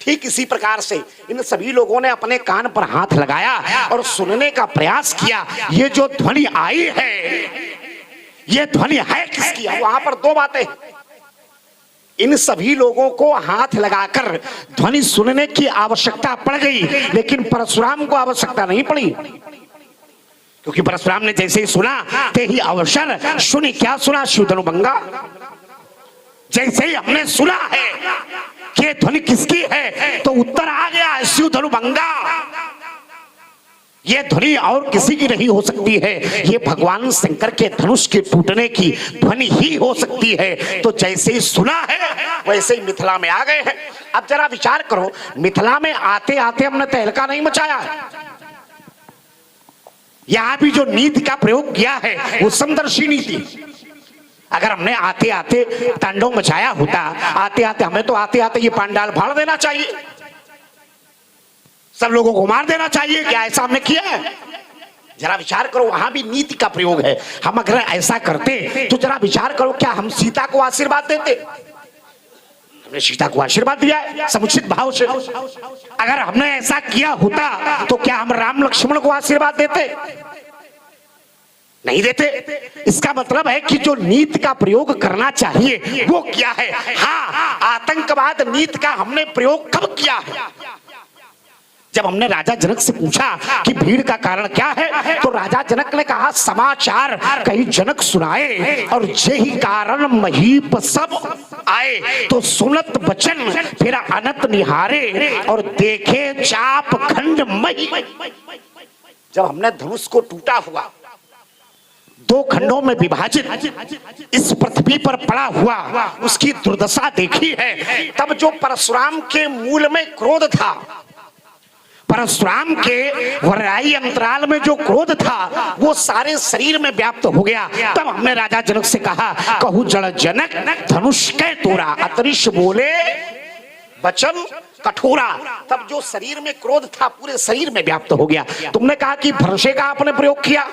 ठीक इसी प्रकार से इन सभी लोगों ने अपने कान पर हाथ लगाया और सुनने का प्रयास किया, ये जो ध्वनि आई है ये ध्वनि है किसकी? वहां पर दो बातें, इन सभी लोगों को हाथ लगाकर ध्वनि सुनने की आवश्यकता पड़ गई, लेकिन परशुराम को आवश्यकता नहीं पड़ी, क्योंकि परशुराम ने जैसे ही सुना ते ही अवसर सुनी। क्या सुना? शिवधनुभंगा। जैसे ही हमने सुना है कि ध्वनि किसकी है तो उत्तर आ गया है शिवधनुभंगा। ये ध्वनि और किसी की नहीं हो सकती है, ये भगवान शंकर के धनुष के टूटने की ध्वनि ही हो सकती है। तो जैसे ही सुना है वैसे ही मिथिला में आ गए हैं। अब जरा विचार करो, मिथिला में आते आते हमने तहलका नहीं मचाया है। यहां भी जो नीति का प्रयोग किया है वो समदर्शी नीति, अगर हमने आते आते तांडव मचाया होता, आते आते हमें तो आते आते ये पांडाल फाड़ देना चाहिए, सब लोगों को मार देना चाहिए। क्या ऐसा हमने किया है? जरा विचार करो, वहां भी नीति का प्रयोग है। हम अगर ऐसा करते तो जरा विचार करो, क्या हम सीता को आशीर्वाद देते? हमने सीता को आशीर्वाद दिया है समुचित भाव से। अगर हमने ऐसा किया होता तो क्या हम राम लक्ष्मण को आशीर्वाद देते? नहीं देते। इसका मतलब है कि जो नीति का प्रयोग करना चाहिए वो क्या है? हाँ, आतंकवाद नीति का हमने प्रयोग कब किया है? जब हमने राजा जनक से पूछा कि भीड़ का कारण क्या है, तो राजा जनक ने कहा समाचार कहीं जनक सुनाए और यही कारण महीप सब आए, तो सुनत बचन फिर अनत निहारे और देखे चाप खंड मही। जब हमने धनुष को टूटा हुआ, दो खंडों में विभाजित इस पृथ्वी पर पड़ा हुआ उसकी दुर्दशा देखी है, तब जो परशुराम के मूल में क्रोध था, परशुराम के वराई अंतराल में जो क्रोध था वो सारे शरीर में व्याप्त हो गया। तब हमने राजा जनक से कहा, कहू जड़ जनक धनुष कै तोरा, अतरिश बोले वचन कठोरा। तब जो शरीर में क्रोध था पूरे शरीर में व्याप्त हो गया। तुमने कहा कि फरसे का आपने प्रयोग किया,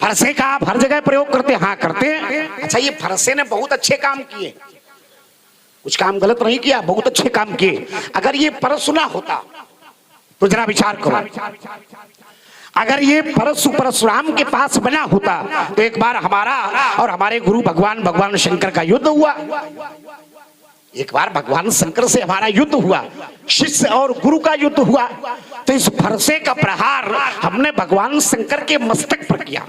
फरसे का आप हर जगह प्रयोग करते? हाँ करते हैं। अच्छा, ये फरसे ने बहुत अच्छे काम किए, कुछ काम गलत नहीं किया, बहुत अच्छे काम किए। अगर ये परशु ना होता तो जरा विचार करो, अगर ये परशु परशुराम के पास बना होता तो एक बार हमारा और हमारे गुरु भगवान शंकर का युद्ध हुआ। एक बार भगवान शंकर से हमारा युद्ध हुआ, शिष्य और गुरु का युद्ध हुआ। तो इस फरसे का प्रहार हमने भगवान शंकर के मस्तक पर किया।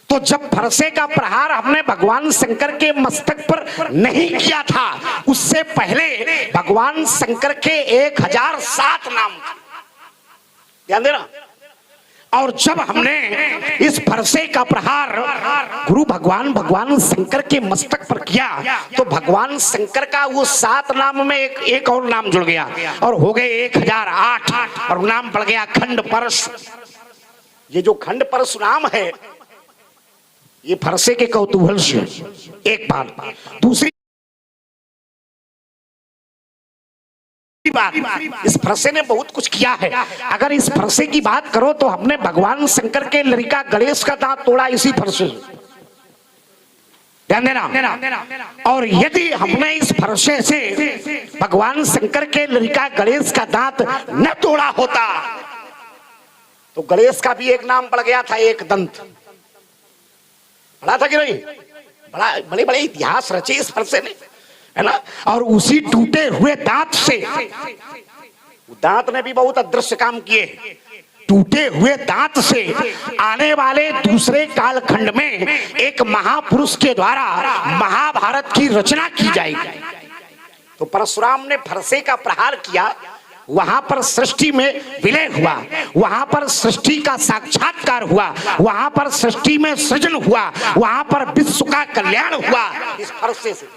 तो जब फरसे का प्रहार हमने भगवान शंकर के मस्तक पर नहीं किया था, उससे पहले भगवान शंकर के 1007 नाम, ध्यान देना। और जब हमने इस फरसे का प्रहार गुरु भगवान शंकर के मस्तक पर किया तो भगवान शंकर का वो 7 नाम में एक और नाम जुड़ गया और हो गए 1008 और नाम पड़ गया खंड परशु। ये जो खंड परशु नाम है ये फरसे के कौतूहल से एक बात। दूसरी बात, इस फरसे ने बहुत कुछ किया है। अगर इस फरसे की बात करो तो हमने भगवान शंकर के लड़का गणेश का दांत तोड़ा इसी फरसे, ध्यान देना। और यदि हमने इस फरसे से भगवान शंकर के लड़का गणेश का दांत न तोड़ा होता तो गणेश का भी एक नाम पड़ गया था, एक दंत। पढ़ा था कि नहीं? बड़े बड़े इतिहास रचे इस फरसे ने, है ना। और उसी टूटे हुए दांत से, दांत ने भी बहुत अदृश्य काम किए, टूटे हुए दांत से आने वाले दूसरे कालखंड में एक महापुरुष के द्वारा महाभारत की रचना की जाएगी। तो परशुराम ने फरसे का प्रहार किया, वहां पर सृष्टि में विलय हुआ, वहां पर सृष्टि का साक्षात्कार हुआ, वहां पर सृष्टि में सृजन हुआ, वहां पर विश्व का कल्याण हुआ इस फरसे से।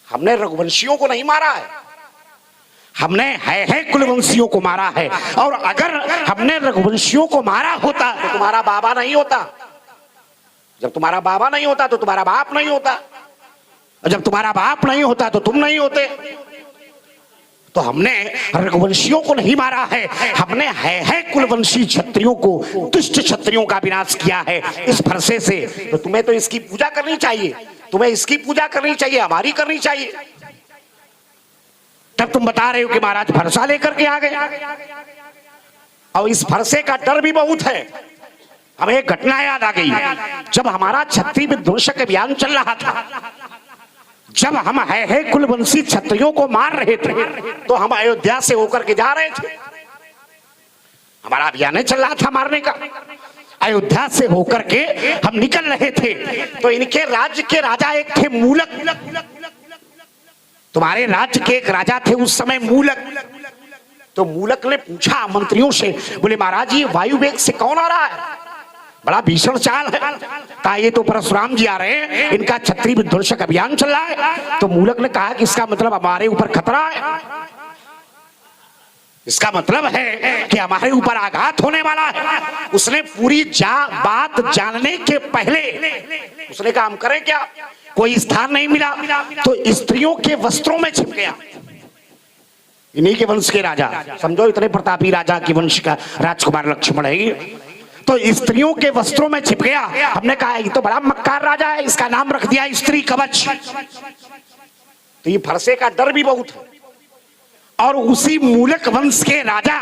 हमने रघुवंशियों को नहीं मारा है, हमने है कुलवंशियों को मारा है। और अगर हमने रघुवंशियों को मारा होता तो तुम्हारा बाबा नहीं होता, जब तुम्हारा बाबा नहीं होता तो तुम्हारा बाप नहीं होता, और जब तुम्हारा बाप नहीं होता तो तुम नहीं होते। तो हमने रघुवंशियों को नहीं मारा है, हमने है कुलवंशी क्षत्रियों को, दुष्ट क्षत्रियों का विनाश किया है इस फरसे से। तो तुम्हें तो इसकी पूजा करनी चाहिए, तुम्हें इसकी पूजा करनी चाहिए, हमारी करनी चाहिए। तब तुम बता रहे हो कि महाराज फरसा लेकर के आ गए। और इस फरसे का डर भी बहुत है। हमें एक घटना याद आ गई, जब हमारा क्षत्रिय विध्वंसक अभियान चल रहा था, जब हम है कुलवंशी क्षत्रियों को मार रहे थे तो हम अयोध्या से होकर के जा रहे थे, हमारा अभियान चल रहा था मारने का। अयोध्या से होकर के हम निकल रहे थे तो इनके राज्य के राजा एक थे मूलक, तुम्हारे राज्य के एक राजा थे उस समय मूलक। तो मूलक ने पूछा मंत्रियों से, बोले महाराज ये वायु वेग से कौन आ रहा है, बड़ा भीषण चाल है। कहा ये तो परशुराम जी आ रहे हैं, इनका क्षत्रिय विध्वंसक अभियान चल रहा है। तो मूलक ने कहा कि इसका मतलब हमारे ऊपर खतरा है। इसका मतलब है कि हमारे ऊपर आघात होने वाला है। उसने पूरी बात जानने के पहले उसने कहा हम करें क्या, कोई स्थान नहीं मिला तो स्त्रियों के वस्त्रों में छिप गया। इन्हीं के वंश के राजा, समझो इतने प्रतापी राजा के वंश का राजकुमार लक्ष्मण है। तो स्त्रियों के वस्त्रों में छिप गया। हमने कहा ये तो बड़ा मक्कार राजा है, इसका नाम रख दिया स्त्री कवच। तो ये फरसे का डर भी बहुत है। और उसी मूलक वंश के राजा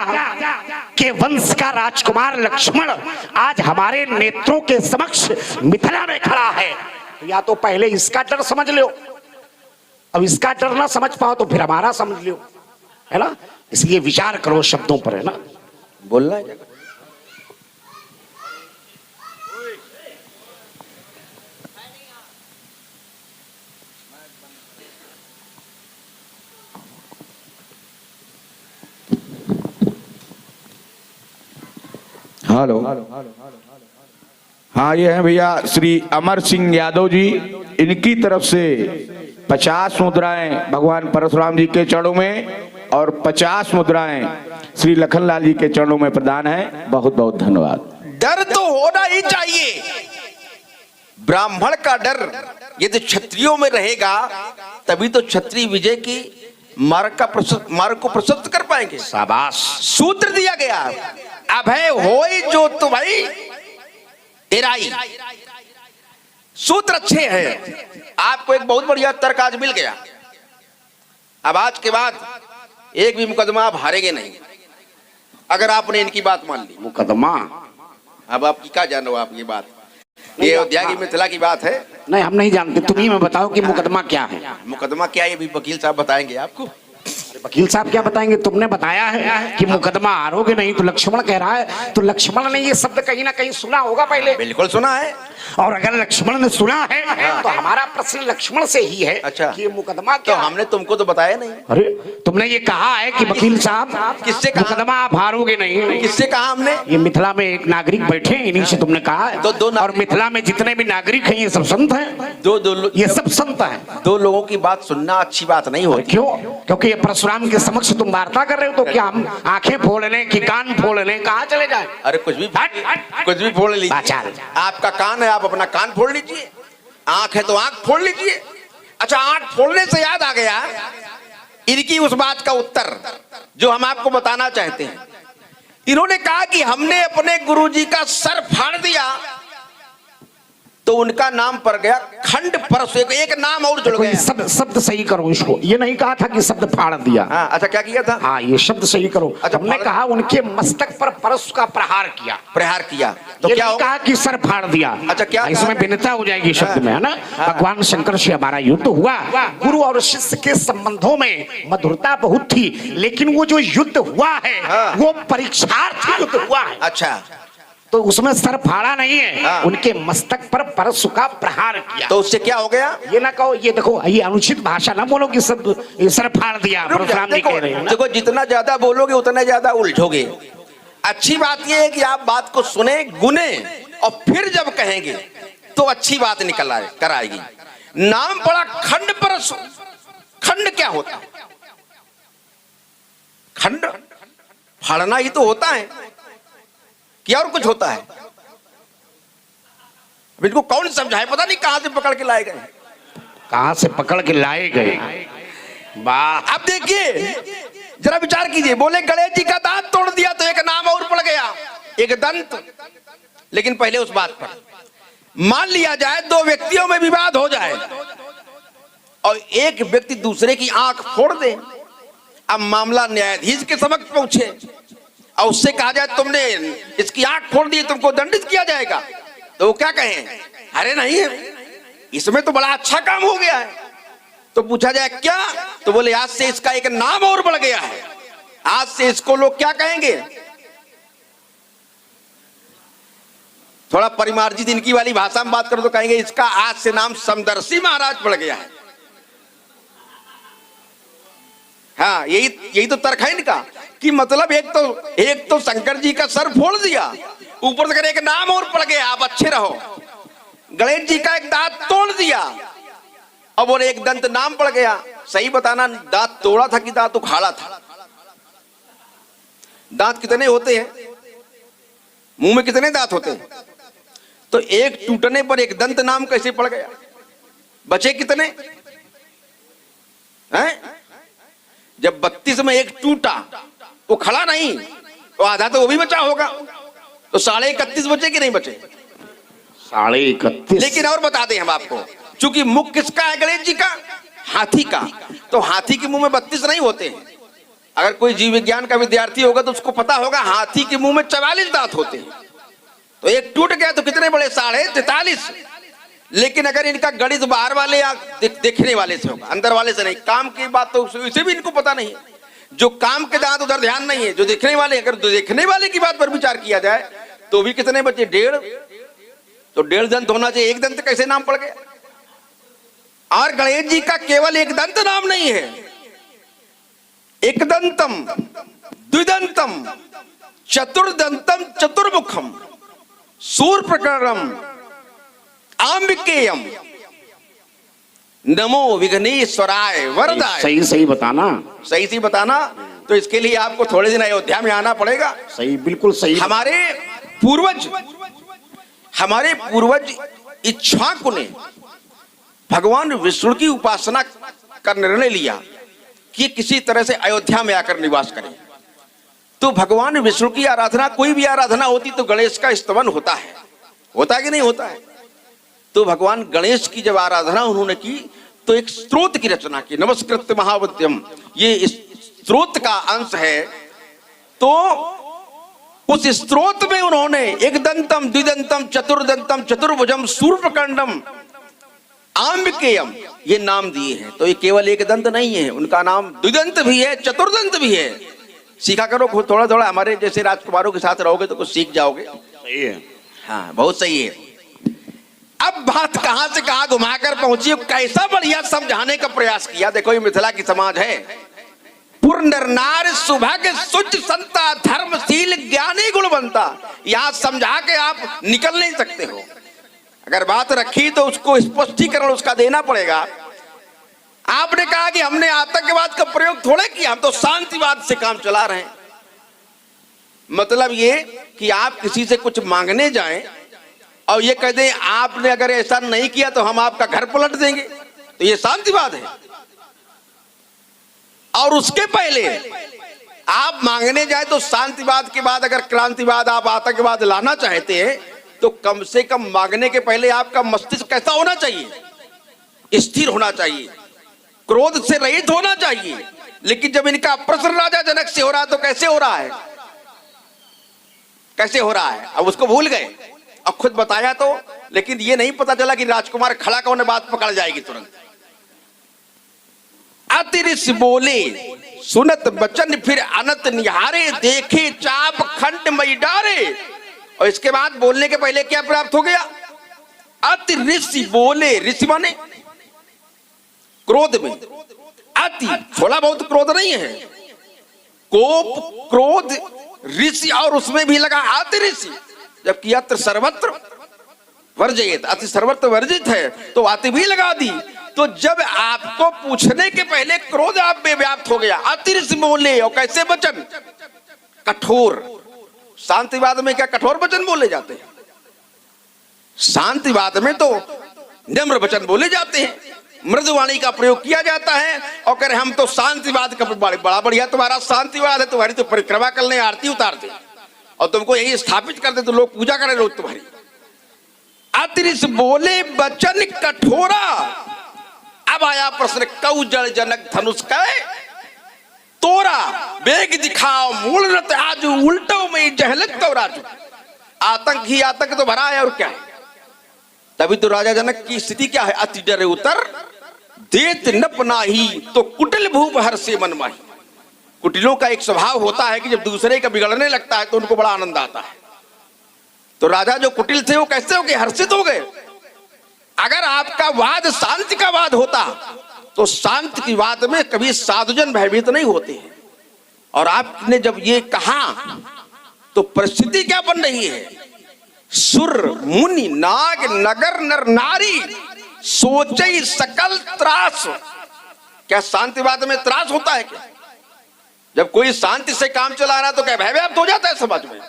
के वंश का राजकुमार लक्ष्मण आज हमारे नेत्रों के समक्ष मिथिला में खड़ा है। या तो पहले इसका डर समझ लो, अब इसका डर ना समझ पाओ तो फिर हमारा समझ लो, है ना। इसलिए विचार करो शब्दों पर, है ना। बोलना है। हेलो, हाँ ये है भैया श्री अमर सिंह यादव जी, इनकी तरफ से 50 मुद्राएं भगवान परशुराम जी के चरणों में और 50 मुद्राएं श्री लखनलाल जी के चरणों में प्रदान है। बहुत बहुत धन्यवाद। डर तो होना ही चाहिए, ब्राह्मण का डर यदि क्षत्रियों में रहेगा तभी तो क्षत्रिय विजय की मार्ग को प्रशस्त कर पाएंगे। शाबाश। सूत्र दिया गया, अभय होई जो तुम्हारी एराई। सूत्र अच्छे हैं। आपको एक बहुत बढ़िया तर्क आज मिल गया। अब आज के बाद एक भी मुकदमा आप हारेंगे नहीं अगर आपने इनकी बात मान ली। मुकदमा? अब आपकी क्या जानो आप ये बात, ये अयोध्या की मिथिला की बात है। नहीं हम नहीं जानते, तुम ही मैं बताओ कि मुकदमा क्या है। मुकदमा क्या है, ये भी वकील साहब बताएंगे आपको। वकील साहब क्या बताएंगे? तुमने बताया है कि मुकदमा हारोगे नहीं, तो लक्ष्मण कह रहा है। तो लक्ष्मण ने ये शब्द कहीं ना कहीं सुना होगा पहले। बिल्कुल सुना है। और अगर लक्ष्मण ने सुना है तो हमारा प्रश्न लक्ष्मण से ही है। अच्छा, कि ये मुकदमा क्या तो हमने तुमको तो बताया नहीं। अरे तुमने ये कहा है कि वकील साहब किससे कहा? मुकदमा आप हारोगे नहीं। किससे कहा हमने? ये मिथिला में एक नागरिक बैठे हैं, इन्हीं से तुमने कहा है। तो दो और मिथिला में जितने भी नागरिक हैं ये सब संत हैं। ये सब संत हैं। दो लोगों की बात सुनना अच्छी बात नहीं होती। क्यों? क्योंकि ये परशुराम के समक्ष तुम वार्ता कर रहे हो, तो क्या हम आंखें फोड़ लें कि कान फोड़ लें, कहाँ चले जाए? अरे कुछ भी फोड़ लीजिए। आपका कान है, आप अपना कान फोड़ लीजिए। आंख है तो आंख फोड़ लीजिए। अच्छा, आंख फोड़ने से याद आ गया इनकी उस बात का उत्तर जो हम आपको बताना चाहते हैं। इन्होंने कहा कि हमने अपने गुरुजी का सर फाड़ दिया तो उनका नाम पड़ गया खंड परशु, एक नाम और जुड़ गया। शब्द सही करो इसको। ये नहीं कहा था कि शब्द फाड़ दिया। हाँ, अच्छा क्या किया था? हाँ, ये शब्द सही करो। अच्छा, हमने कहा उनके मस्तक पर परशु का प्रहार किया। तो क्या कहा कि सर फाड़ दिया। अच्छा, क्या इसमें भिन्नता हो जाएगी शब्द में, है ना। भगवान शंकर से हमारा युद्ध हुआ, गुरु और शिष्य के संबंधों में मधुरता बहुत थी, लेकिन वो जो युद्ध हुआ है वो परीक्षार्थी युद्ध हुआ है। अच्छा, तो उसमें सर फाड़ा नहीं है, उनके मस्तक पर परशु का प्रहार किया। तो उससे क्या हो गया? ये ना कहो, ये देखो, ये अनुचित भाषा ना बोलो कि सब सर फाड़ दिया। परशुराम जी कह रहे हैं। देखो, जितना ज्यादा बोलोगे उतना ज्यादा उलझोगे। अच्छी बात ये है कि आप बात को सुने, गुने और फिर जब कहेंगे तो अच्छी बात निकल कर आएगी। नाम पड़ा खंड परशु। खंड क्या होता है? खंड फाड़ना ही तो होता है, क्या और कुछ होता है? इनको कौन समझाए, पता नहीं कहां से पकड़ के लाए गए। कहां से पकड़ के लाए गए? वाह। अब देखिए, जरा विचार कीजिए। बोले गणेश जी का दांत तोड़ दिया तो एक नाम और पड़ गया, एक दंत। लेकिन पहले उस बात पर मान लिया जाए दो व्यक्तियों में विवाद हो जाए और एक व्यक्ति दूसरे की आंख फोड़ दे। अब मामला न्यायाधीश के समक्ष पहुंचे और उससे कहा जाए तुमने इसकी आंख फोड़ दी, तुमको दंडित किया जाएगा, तो वो क्या कहें? अरे नहीं, इसमें तो बड़ा अच्छा काम हो गया है। तो पूछा जाए क्या? तो बोले आज से इसका एक नाम और बढ़ गया है, आज से इसको लोग क्या कहेंगे? थोड़ा परिमार्जित इनकी वाली भाषा में बात करो तो कहेंगे इसका आज से नाम समदर्शी महाराज पड़ गया है। हाँ, यही तो तर्क है इनका कि मतलब एक तो शंकर जी का सर फोड़ दिया, ऊपर से एक नाम और पड़ गया, आप अच्छे रहो। गणेश जी का एक दांत तोड़ दिया अब और एक दंत नाम पड़ गया। सही बताना, दांत तोड़ा था कि दांत उखाड़ा था? दांत कितने होते हैं? मुंह में कितने दांत होते हैं? तो एक टूटने पर एक दंत नाम कैसे पड़ गया? बचे कितने हैं? जब 32 में एक टूटा वो खड़ा नहीं, तो आधा तो वो भी बचा होगा, तो 31.5 बचे कि नहीं बचे? 31.5। लेकिन और बता दें हम आपको, चूंकि मुख किसका है गणेश जी का? हाथी का। तो हाथी के मुंह में 32 नहीं होते हैं। अगर कोई जीव विज्ञान का विद्यार्थी होगा तो उसको पता होगा हाथी के मुंह में 44 दांत होते हैं। तो एक टूट गया तो कितने बड़े? 43.5। लेकिन अगर इनका गणित बाहर वाले या देखने वाले से होगा, अंदर वाले से नहीं। काम की बात तो इसे भी इनको पता नहीं है। जो काम के दांत उधर ध्यान नहीं है, जो देखने वाले, अगर देखने वाले की बात पर विचार किया जाए तो भी कितने बचे? 1.5। तो 1.5 दंत होना चाहिए, एक दंत कैसे नाम पड़ गया? और गणेश जी का केवल एक दंत नाम नहीं है, एकदंतम, द्विदंतम, चतुर्दंतम, चतुर्मुखम, सूर्पकर्णम, आम्बिकेयम, नमो विघ्नेश्वराय वरदाय। सही सही बताना, सही सही बताना। तो इसके लिए आपको थोड़े दिन अयोध्या में आना पड़ेगा। सही, बिल्कुल सही। हमारे पूर्वज इक्ष्वाकु ने भगवान विष्णु की उपासना का निर्णय लिया कि किसी तरह से अयोध्या में आकर निवास करें। तो भगवान विष्णु की आराधना, कोई भी आराधना होती तो गणेश का स्तवन होता है, होता है कि नहीं होता है? तो भगवान गणेश की जब आराधना उन्होंने की तो एक स्तोत्र की रचना की, नमस्कृत्य महावद्यम। ये इस स्तोत्र का अंश है। तो उस स्तोत्र में उन्होंने एकदंतम, द्विदंतम, चतुर्दंतम, चतुर्भुजम, सूर्पकर्णम, आम्बिकेयम ये नाम दिए हैं। तो ये केवल एक दंत नहीं है, उनका नाम द्विदंत भी है, चतुर्दंत भी है। सीखा करो थोड़ा थोड़ा, हमारे जैसे राजकुमारों के साथ रहोगे तो कुछ सीख जाओगे। सही है। हाँ, बहुत सही है। अब बात कहां से कहां घुमाकर पहुंची, कैसा बढ़िया समझाने का प्रयास किया। देखो ये मिथिला की समाज है, पुर नर नार सुभाग्य सुच संता धर्मशील ज्ञानी गुणवंता। यहां समझा के आप निकल नहीं सकते हो। अगर बात रखी तो उसको स्पष्टीकरण उसका देना पड़ेगा। आपने कहा कि हमने आतंकवाद का प्रयोग थोड़े किया, हम तो शांतिवाद से काम चला रहे हैं। मतलब ये कि आप किसी से कुछ मांगने जाएं और ये कह दें आपने अगर ऐसा नहीं किया तो हम आपका घर पलट देंगे, तो ये शांतिवाद है। और उसके पहले आप मांगने जाए तो शांतिवाद के बाद अगर क्रांतिवाद, आप आतंकवाद लाना चाहते हैं तो कम से कम मांगने के पहले आपका मस्तिष्क कैसा होना चाहिए? स्थिर होना चाहिए, क्रोध से रहित होना चाहिए। लेकिन जब इनका प्रश्न राजा जनक से हो रहा है तो कैसे हो रहा है? कैसे हो रहा है? अब उसको भूल गए, अब खुद बताया तो, लेकिन ये नहीं पता चला कि राजकुमार खड़ा कौन है, बात पकड़ जाएगी तुरंत। अतिरिस बोले सुनत बचन फिर अनत निहारे, देखे चाप खंड मई डारे। और इसके बाद बोलने के पहले क्या प्राप्त हो गया? अति ऋषि बोले, ऋषि माने क्रोध में, अति थोड़ा बहुत क्रोध नहीं है, कोप, क्रोध, ऋषि, और उसमें भी लगा अति ऋषि। जबकि अत्र सर्वत्र वर्जित, अति सर्वत्र वर्जित है तो अति भी लगा दी। तो जब आपको पूछने के पहले क्रोध आप में व्याप्त हो गया, अति ऋषि बोले, और कैसे वचन? कठोर। शांतिवाद में क्या कठोर वचन बोले जाते हैं? शांतिवाद में तो नम्र वचन बोले जाते हैं, मृदुवाणी का प्रयोग किया जाता है। और कह रहे हम तो शांतिवाद का, बड़ा बढ़िया तुम्हारा शांतिवाद है, तुम्हारी तो परिक्रमा करने आरती उतारते और तुमको यही स्थापित करते तो लोग पूजा करें रोज तुम्हारी। अतिरिक्त बोले वचन कठोरा। अब आया प्रश्न, कौ जड़ जनक धनुष का तोरा, बेग दिखाओ मूल रत आज उल्टो में जहलत तो राजू। आतंक ही आतंक तो भरा है, और क्या है? तभी तो राजा जनक की स्थिति क्या है? अति डरे उतर देत न पनाही, तो कुटिल भूप हर से मन माही। कुटिलों का एक स्वभाव होता है कि जब दूसरे का बिगड़ने लगता है तो उनको बड़ा आनंद आता है। तो राजा जो कुटिल थे वो कैसे हो गए? हर्षित हो गए। अगर आपका वाद शांति का वाद होता तो शांति की वाद में कभी साधुजन भयभीत नहीं होते हैं। और आपने जब ये कहा तो परिस्थिति क्या बन रही है? सुर मुनि नाग नगर नर नारी सोचे सकल त्रास। क्या शांतिवाद में त्रास होता है क्या? जब कोई शांति से काम चला रहा तो क्या भय व्याप्त हो जाता है समाज में।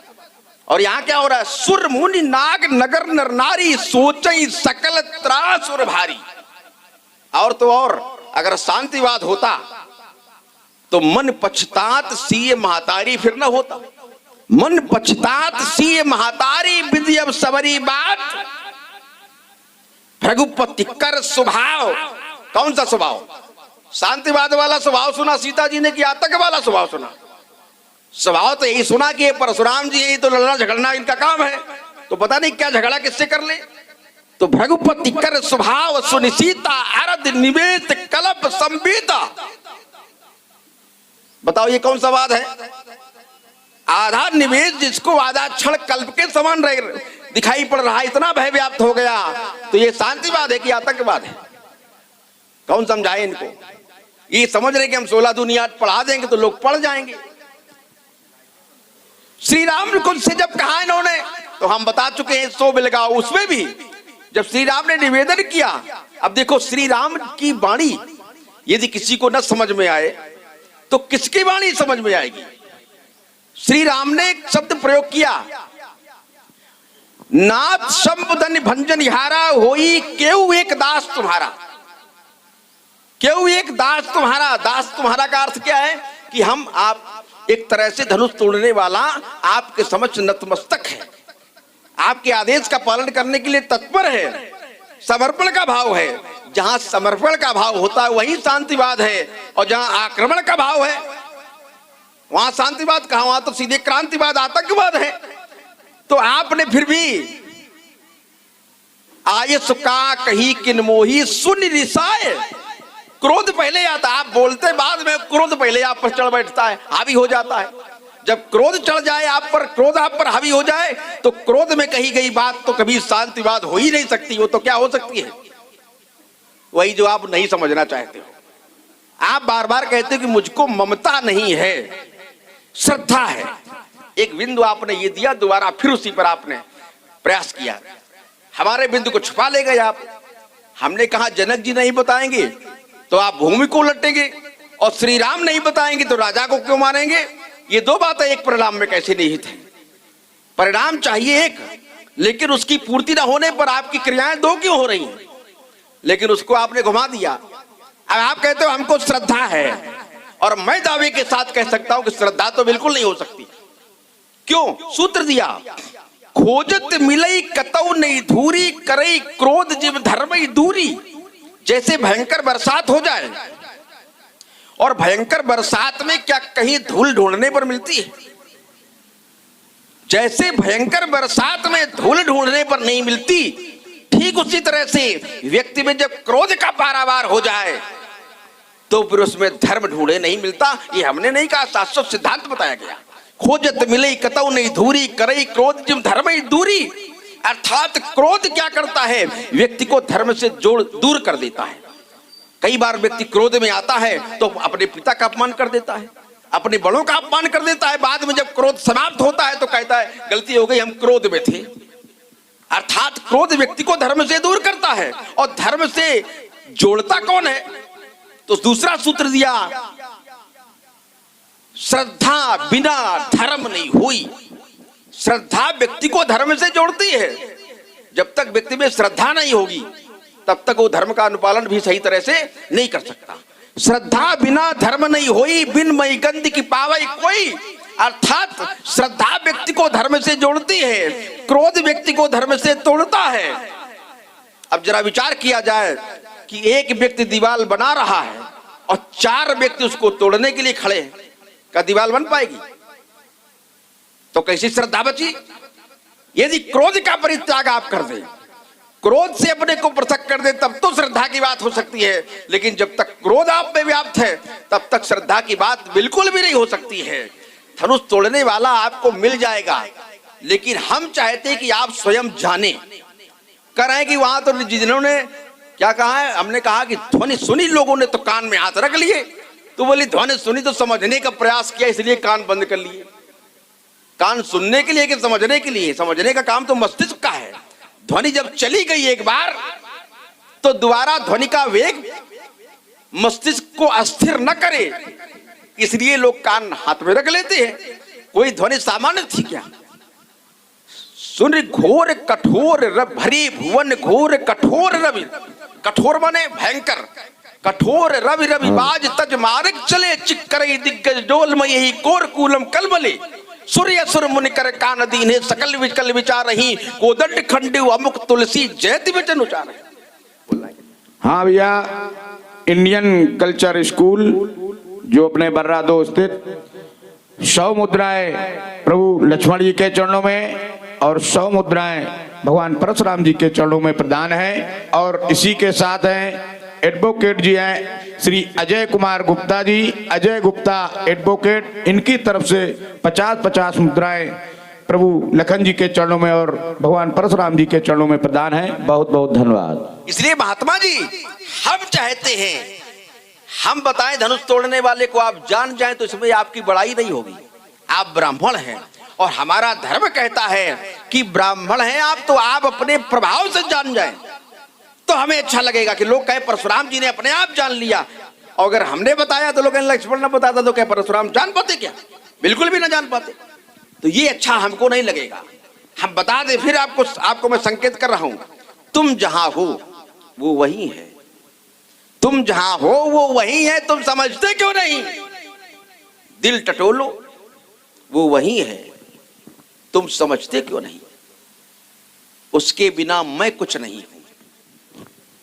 और यहाँ क्या हो रहा है, सुर मुनि नाग नगर नर नारी सोचई सकल त्रास और भारी। और तो और अगर शांतिवाद होता तो मन पछतात सीए महातारी फिर न होता। मन पछतात सीए महातारी विधि अब सबरी बात। रघुपति कर स्वभाव, कौन सा स्वभाव? शांतिवाद वाला स्वभाव सुना सीता जी ने कि आतंक वाला स्वभाव सुना? स्वभाव तो यही सुना कि परशुराम जी यही तो लड़ना झगड़ना इनका काम है, तो पता नहीं क्या झगड़ा किससे कर ले। तो भृगुपति कर स्वभाव सुनिसीता अरद निवेश कल्प संबीता। बताओ ये कौन सा वाद है? आधा निवेश जिसको आधा क्षण कल्प के समान दिखाई पड़ रहा है, इतना भय व्याप्त हो गया, तो ये शांतिवाद है कि आतंकवाद है? कौन समझाए इनको? ये समझ रहे कि हम 16 दुनिया पढ़ा देंगे तो लोग पढ़ जाएंगे। श्री राम को से जब कहा इन्होंने तो हम बता चुके हैं 100 बिलगाओ, उसमें भी जब श्री राम ने निवेदन किया। अब देखो श्री राम की वाणी यदि किसी को न समझ में आए तो किसकी वाणी समझ में आएगी? श्री राम ने एक शब्द प्रयोग किया, नाथ शंभुधन भंजन हारा होई केऊ एक दास तुम्हारा। केऊ एक दास तुम्हारा। दास तुम्हारा का अर्थ क्या है कि हम आप एक तरह से धनुष तोड़ने वाला आपके समक्ष नतमस्तक है, आपके आदेश का पालन करने के लिए तत्पर है, समर्पण का भाव है। जहां समर्पण का भाव होता है वही शांतिवाद है, और जहां आक्रमण का भाव है वहां शांतिवाद कहां? वहां तो सीधे क्रांतिवाद आतंकवाद है। तो आपने फिर भी आये सुका कही किन मोही सुन रिसाए। क्रोध पहले आता, आप बोलते बाद में, क्रोध पहले आप पर चढ़ बैठता है, हावी हो जाता है। जब क्रोध चढ़ जाए आप पर, क्रोध आप पर हावी हो जाए तो क्रोध में कही गई बात तो कभी शांतिवाद हो ही नहीं सकती। वो तो क्या हो सकती है? वही जो आप नहीं समझना चाहते हो। आप बार बार कहते हो कि मुझको ममता नहीं है, श्रद्धा है। एक बिंदु आपने ये दिया, दोबारा फिर उसी पर आपने प्रयास किया। हमारे बिंदु को छुपा ले गए आप। हमने कहा जनक जी नहीं बताएंगे तो आप भूमि को लटेंगे, और श्री राम नहीं बताएंगे तो राजा को क्यों मारेंगे? ये दो बातें एक परिणाम में कैसे निहित है? परिणाम चाहिए एक, लेकिन उसकी पूर्ति ना होने पर आपकी क्रियाएं दो क्यों हो रही हैं? लेकिन उसको आपने घुमा दिया। अब आप कहते हो हमको श्रद्धा है, और मैं दावे के साथ कह सकता हूं कि श्रद्धा तो बिल्कुल नहीं हो सकती। क्यों? सूत्र दिया, खोजत मिलई कतौ नहीं धूरी करई क्रोध जिव धर्मई दूरी। जैसे भयंकर बरसात हो जाए, और भयंकर बरसात में क्या कहीं धूल ढूंढने पर मिलती है? जैसे भयंकर बरसात में धूल ढूंढने पर नहीं मिलती, ठीक उसी तरह से व्यक्ति में जब क्रोध का पारावार हो जाए तो फिर उसमें धर्म ढूंढे नहीं मिलता। ये हमने नहीं कहा, शाश्वत सिद्धांत बताया गया। खोजत मिले कतौ नहीं धूरी करई क्रोध जिम धर्म दूरी। अर्थात क्रोध क्या करता है? व्यक्ति को धर्म से दूर कर देता है। कई बार व्यक्ति क्रोध में आता है तो अपने पिता का अपमान कर देता है, अपने बड़ों का अपमान कर देता है। बाद में जब क्रोध समाप्त होता है तो कहता है गलती हो गई, हम क्रोध में थे। अर्थात क्रोध व्यक्ति को धर्म से दूर करता है, और धर्म से जोड़ता कौन है? तो दूसरा सूत्र दिया, श्रद्धा बिना धर्म नहीं हुई। श्रद्धा व्यक्ति को धर्म से जोड़ती है। जब तक व्यक्ति में श्रद्धा नहीं होगी तब तक वो धर्म का अनुपालन भी सही तरह से नहीं कर सकता। श्रद्धा बिना धर्म नहीं होई, बिन मई गंध की पावई कोई। अर्थात श्रद्धा व्यक्ति को धर्म से जोड़ती है, क्रोध व्यक्ति को धर्म से तोड़ता है। अब जरा विचार किया जाए कि एक व्यक्ति दीवार बना रहा है और 4 व्यक्ति उसको तोड़ने के लिए खड़े हैं, क्या दीवार बन पाएगी? तो कैसी श्रद्धा बची? यदि क्रोध का परित्याग आप कर दें, क्रोध से अपने को पृथक कर दे, तब तो श्रद्धा की बात हो सकती है। लेकिन जब तक क्रोध आप में व्याप्त है तब तक श्रद्धा की बात बिल्कुल भी नहीं हो सकती है। धनुष तोड़ने वाला आपको मिल जाएगा, लेकिन हम चाहते हैं कि आप स्वयं जाने। कह रहे हैं कि वहां तो जिन्होंने क्या कहा है, हमने कहा कि ध्वनि सुनी, लोगों ने तो कान में हाथ रख लिए। तो बोली ध्वनि सुनी तो समझने का प्रयास किया, इसलिए कान बंद कर लिए। कान सुनने के लिए कि समझने के लिए? समझने का काम तो मस्तिष्क का है। ध्वनि जब चली गई एक बार तो दोबारा ध्वनि का वेग मस्तिष्क को अस्थिर न करे, इसलिए लोग कान हाथ में रख लेते हैं। कोई ध्वनि सामान्य थी क्या? सुन घोर कठोर भरी भुवन घोर कठोर रवि, कठोर माने भयंकर, कठोर रवि रवि बाज तज मार्ग चले चिक्करई दिग्गज डोल में यही कोर कूलम कलबले सूर्य सुर मुनि कर कान दीने सकल विकल विचार रही कोदंड खंडु अमुक तुलसी जयति वचन उचार। हाँ भैया, इंडियन कल्चर स्कूल जो अपने बर्रा दो स्थित 100 मुद्राएं प्रभु लक्ष्मण जी के चरणों में और 100 मुद्राएं भगवान परशुराम जी के चरणों में प्रदान है। और इसी के साथ हैं एडवोकेट जी हैं श्री अजय कुमार गुप्ता जी, अजय गुप्ता एडवोकेट, इनकी तरफ से 50-50 मुद्राएं प्रभु लखन जी के चरणों में और भगवान परशुराम जी के चरणों में प्रदान है। बहुत बहुत धन्यवाद। इसलिए महात्मा जी हम चाहते हैं हम बताएं धनुष तोड़ने वाले को आप जान जाएं तो इसमें आपकी बड़ाई नहीं होगी। आप ब्राह्मण हैं और हमारा धर्म कहता है कि ब्राह्मण हैं आप तो आप अपने प्रभाव से जान जाएं तो हमें अच्छा लगेगा कि लोग कहे परशुराम जी ने अपने आप जान लिया। और अगर हमने बताया तो लोग लक्ष्मण ने बताता तो क्या परशुराम जान पाते क्या? बिल्कुल भी ना जान पाते। तो ये अच्छा हमको नहीं लगेगा। हम बता दे फिर आपको मैं संकेत कर रहा हूं, तुम जहां हो वो वही है, तुम जहां हो वो वही है, तुम समझते क्यों नहीं? दिल टटोलो वो वही है, तुम समझते क्यों नहीं? उसके बिना मैं कुछ नहीं हूं,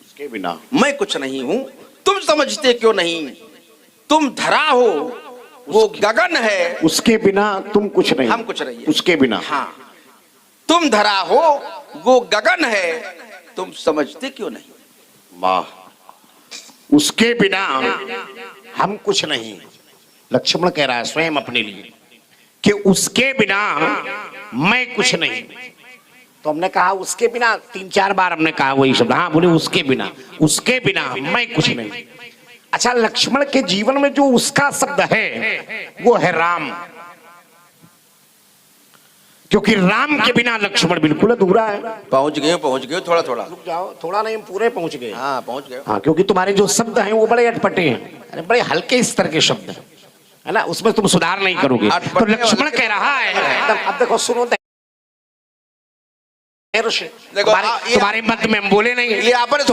उसके बिना मैं कुछ नहीं हूं, तुम समझते क्यों नहीं? तुम धरा हो वो गगन है, उसके बिना तुम कुछ नहीं, हम कुछ नहीं है। उसके बिना। हाँ, तुम धरा हो वो गगन है, तुम समझते क्यों नहीं? वाह, उसके बिना हम कुछ नहीं। लक्ष्मण कह रहा है स्वयं अपने लिए कि उसके बिना मैं कुछ नहीं। तो हमने कहा उसके बिना 3-4 बार हमने कहा वही शब्द। हाँ बोले उसके बिना मैं कुछ नहीं। अच्छा, लक्ष्मण के जीवन में जो उसका शब्द है वो है राम, क्योंकि राम के बिना लक्ष्मण बिल्कुल अधूरा है। पहुंच गए थोड़ा थोड़ा रुक जाओ, थोड़ा नहीं, पूरे पहुंच गए। हाँ पहुंच गए। हाँ, क्योंकि तुम्हारे जो शब्द हैं वो बड़े अटपटे हैं, अरे बड़े हल्के स्तर के शब्द है ना, उसमें तुम सुधार नहीं करोगे। तो लक्ष्मण कह रहा है, अब देखो सुनो, तुम्हारे मत में हम बोले नहीं, ये आपने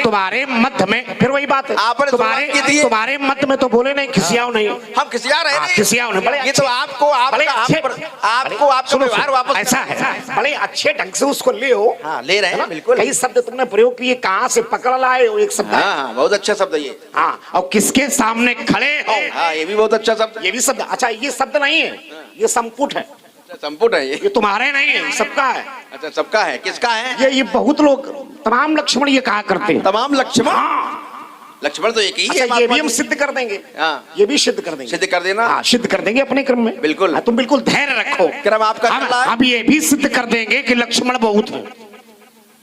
तुम्हारे मत में फिर वही बात है, तुम्हारे मत में तो बोले नहीं, खिसियाओ नहीं, हम खिसिया रहे हैं, खिसियाओ नहीं। बड़े ये तो आपको आपका व्यवहार वापस ऐसा है, बड़े अच्छे ढंग से उसको ले हो। हाँ, ले रहे हैं बिल्कुल। कई शब्द तुमने प्रयोग किए, कहाँ से पकड़ लाए हो? एक शब्द, हाँ बहुत अच्छा शब्द है ये। हाँ, और किसके सामने खड़े हो? हाँ, ये भी बहुत अच्छा शब्द, ये भी शब्द। अच्छा, ये शब्द नहीं है, ये संपुट है, संपुट है ये तुम्हारे नहीं है, सबका है। अच्छा, सबका है, किसका है? ये बहुत लोग, तमाम लक्ष्मण ये कहा करते हैं। तमाम लक्ष्मण? लक्ष्मण तो एक ही है। अच्छा, ये भी हम सिद्ध कर देंगे। हाँ, ये भी सिद्ध कर देंगे, सिद्ध कर देना। हाँ, सिद्ध कर देंगे अपने क्रम में, बिल्कुल। हाँ, तुम बिल्कुल धैर्य रखो, क्रम आपका चल रहा है। हम ये भी सिद्ध कर देंगे कि लक्ष्मण बहुत है,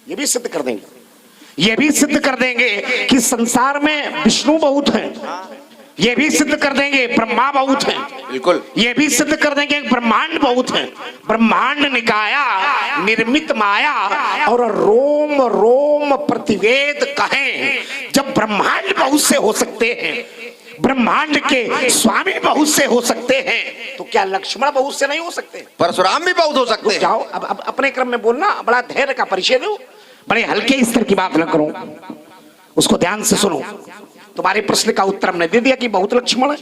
ये भी सिद्ध कर देंगे। ये भी सिद्ध कर देंगे कि संसार में विष्णु बहुत है, ये भी सिद्ध कर देंगे ब्रह्मा बहुत है, बिल्कुल। ये भी सिद्ध कर देंगे ब्रह्मांड बहुत है, ब्रह्मांड निकाया निर्मित माया और रोम रोम प्रतिवेद कहें। जब ब्रह्मांड बहुत से हो सकते हैं, ब्रह्मांड के स्वामी बहुत से हो सकते हैं, तो क्या लक्ष्मण बहुत से नहीं हो सकते? परशुराम भी बहुत हो सकते हैं। जाओ, अब अपने क्रम में बोलना, बड़ा धैर्य का परिचय दो, बड़े हल्के स्तर की बात न करो, उसको ध्यान से सुनो। तुम्हारे प्रश्न का उत्तर हमने दे दिया कि बहुत लक्ष्मण है,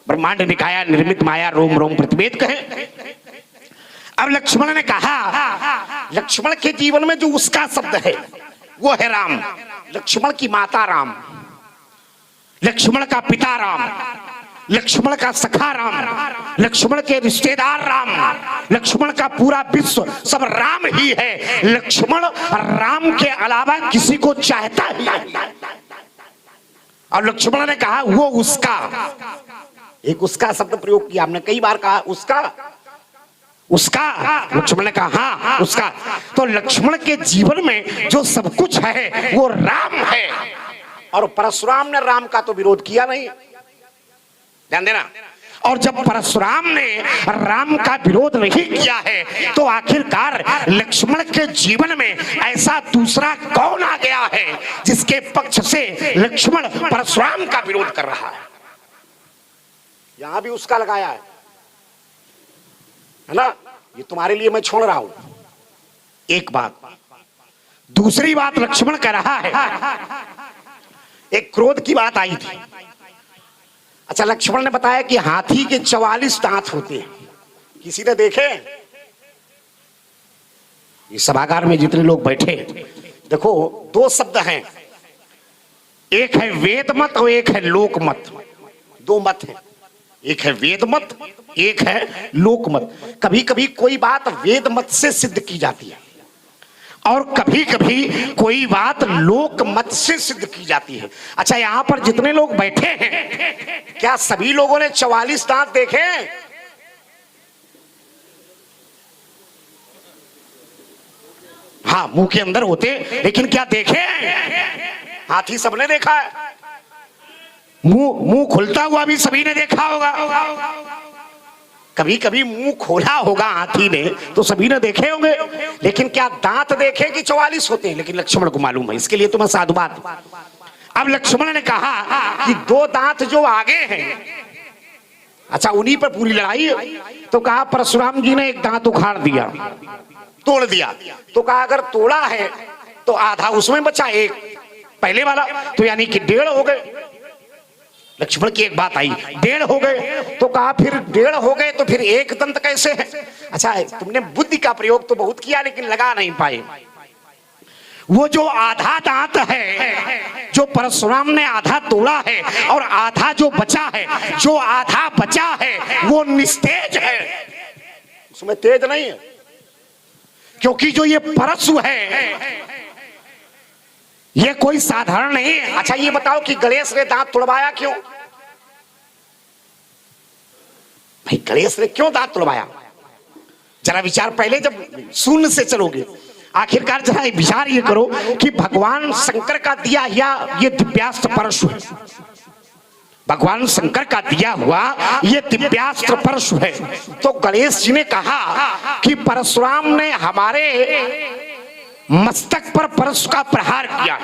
ब्रह्मांड निकाया निर्मित माया रोम रोम प्रतिवेद कहे। अब लक्ष्मण ने कहा, लक्ष्मण के जीवन में जो उसका शब्द है वो है राम, लक्ष्मण की माता राम, लक्ष्मण का पिता राम, लक्ष्मण का सखा राम, लक्ष्मण के रिश्तेदार राम, लक्ष्मण का पूरा विश्व सब राम ही है। लक्ष्मण राम के अलावा किसी को चाहता ही नहीं। और लक्ष्मण ने कहा वो उसका, एक उसका शब्द प्रयोग किया हमने, कई बार कहा उसका, लक्ष्मण ने कहा हाँ उसका। तो लक्ष्मण के जीवन में जो सब कुछ है वो राम है, और परशुराम ने राम का तो विरोध किया नहीं, ध्यान देना। और जब परशुराम ने राम का विरोध नहीं किया है तो आखिरकार लक्ष्मण के जीवन में ऐसा दूसरा कौन आ गया है जिसके पक्ष से लक्ष्मण परशुराम का विरोध कर रहा है? यहां भी उसका लगाया है ना? ये तुम्हारे लिए मैं छोड़ रहा हूं। एक बात। दूसरी बात लक्ष्मण कह रहा है, एक क्रोध की बात आई थी। अच्छा, लक्ष्मण ने बताया कि हाथी के 44 दांत होते हैं। किसी ने देखे? इस सभागार में जितने लोग बैठे, देखो दो शब्द हैं, एक है वेद मत और एक है लोक मत। दो मत है, एक है वेद मत, एक है लोक मत। कभी कभी कोई बात वेद मत से सिद्ध की जाती है और कभी कभी कोई बात लोक मत से सिद्ध की जाती है। अच्छा, यहां पर जितने लोग बैठे हैं, क्या सभी लोगों ने 44 दांत देखे? हाँ, मुंह के अंदर होते, लेकिन क्या देखे? हाथी सबने देखा है। मुंह खुलता हुआ भी सभी ने देखा होगा। कभी कभी मुंह खोला होगा हाथी ने तो सभी ने देखे होंगे, लेकिन क्या दांत देखे कि 44 होते हैं? लेकिन लक्ष्मण को मालूम है, इसके लिए तो मैं साधुवाद। अब लक्ष्मण ने कहा कि 2 दांत जो आगे हैं, अच्छा उन्हीं पर पूरी लड़ाई है। तो कहा परशुराम जी ने एक दांत उखाड़ दिया, तोड़ दिया। तो कहा अगर तोड़ा है तो आधा उसमें बचा, एक पहले वाला, तो यानी कि 1.5 हो गए। लक्ष्मण की एक बात आई, 1.5 हो गए। तो कहा फिर 1.5 हो गए तो फिर एक दंत कैसे है? अच्छा, तुमने बुद्धि का प्रयोग तो बहुत किया लेकिन लगा नहीं पाए। वो जो आधा दांत है, जो परशुराम ने आधा तोड़ा है और आधा जो बचा है, जो आधा बचा है वो निस्तेज है, उसमें तेज नहीं है। क्योंकि जो ये परशु है ये कोई साधारण नहीं है। अच्छा, ये बताओ कि गणेश ने दांत तुड़वाया क्यों? भाई गणेश ने क्यों दांत तुड़वाया? जरा विचार, पहले जब शून्य से चलोगे, आखिरकार जरा विचार ये करो कि भगवान शंकर का दिया या ये दिव्यास्त्र परशु है। भगवान शंकर का दिया हुआ ये दिव्यास्त्र परशु है। तो गणेश जी ने कहा कि परशुराम ने हमारे मस्तक पर परशु का प्रहार किया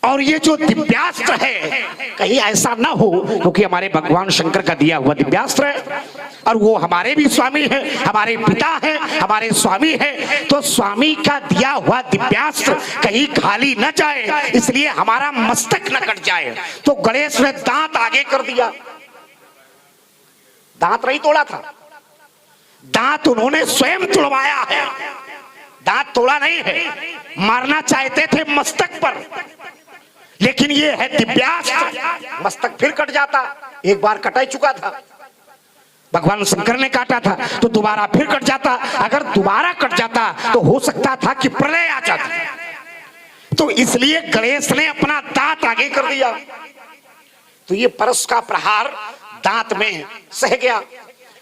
और ये जो दिव्यास्त्र है कहीं ऐसा ना हो, क्योंकि हमारे भगवान शंकर का दिया हुआ दिव्यास्त्र है और वो हमारे भी स्वामी है, हमारे पिता है, हमारे स्वामी है। तो स्वामी का दिया हुआ दिव्यास्त्र कहीं खाली न जाए, इसलिए हमारा मस्तक न कट जाए। तो गणेश ने दांत आगे कर दिया। दांत नहीं तोड़ा था, दांत उन्होंने स्वयं तुड़वाया है, दांत तोड़ा नहीं है। मारना चाहते थे मस्तक पर, लेकिन ये है दिव्यास्त्र, मस्तक फिर कट जाता। एक बार कटा ही चुका था, भगवान शंकर ने काटा था तो दोबारा फिर कट जाता। अगर दोबारा कट जाता तो हो सकता था कि प्रलय आ जाती। तो इसलिए गणेश ने अपना दांत आगे कर दिया। तो ये परशु का प्रहार दांत में सह गया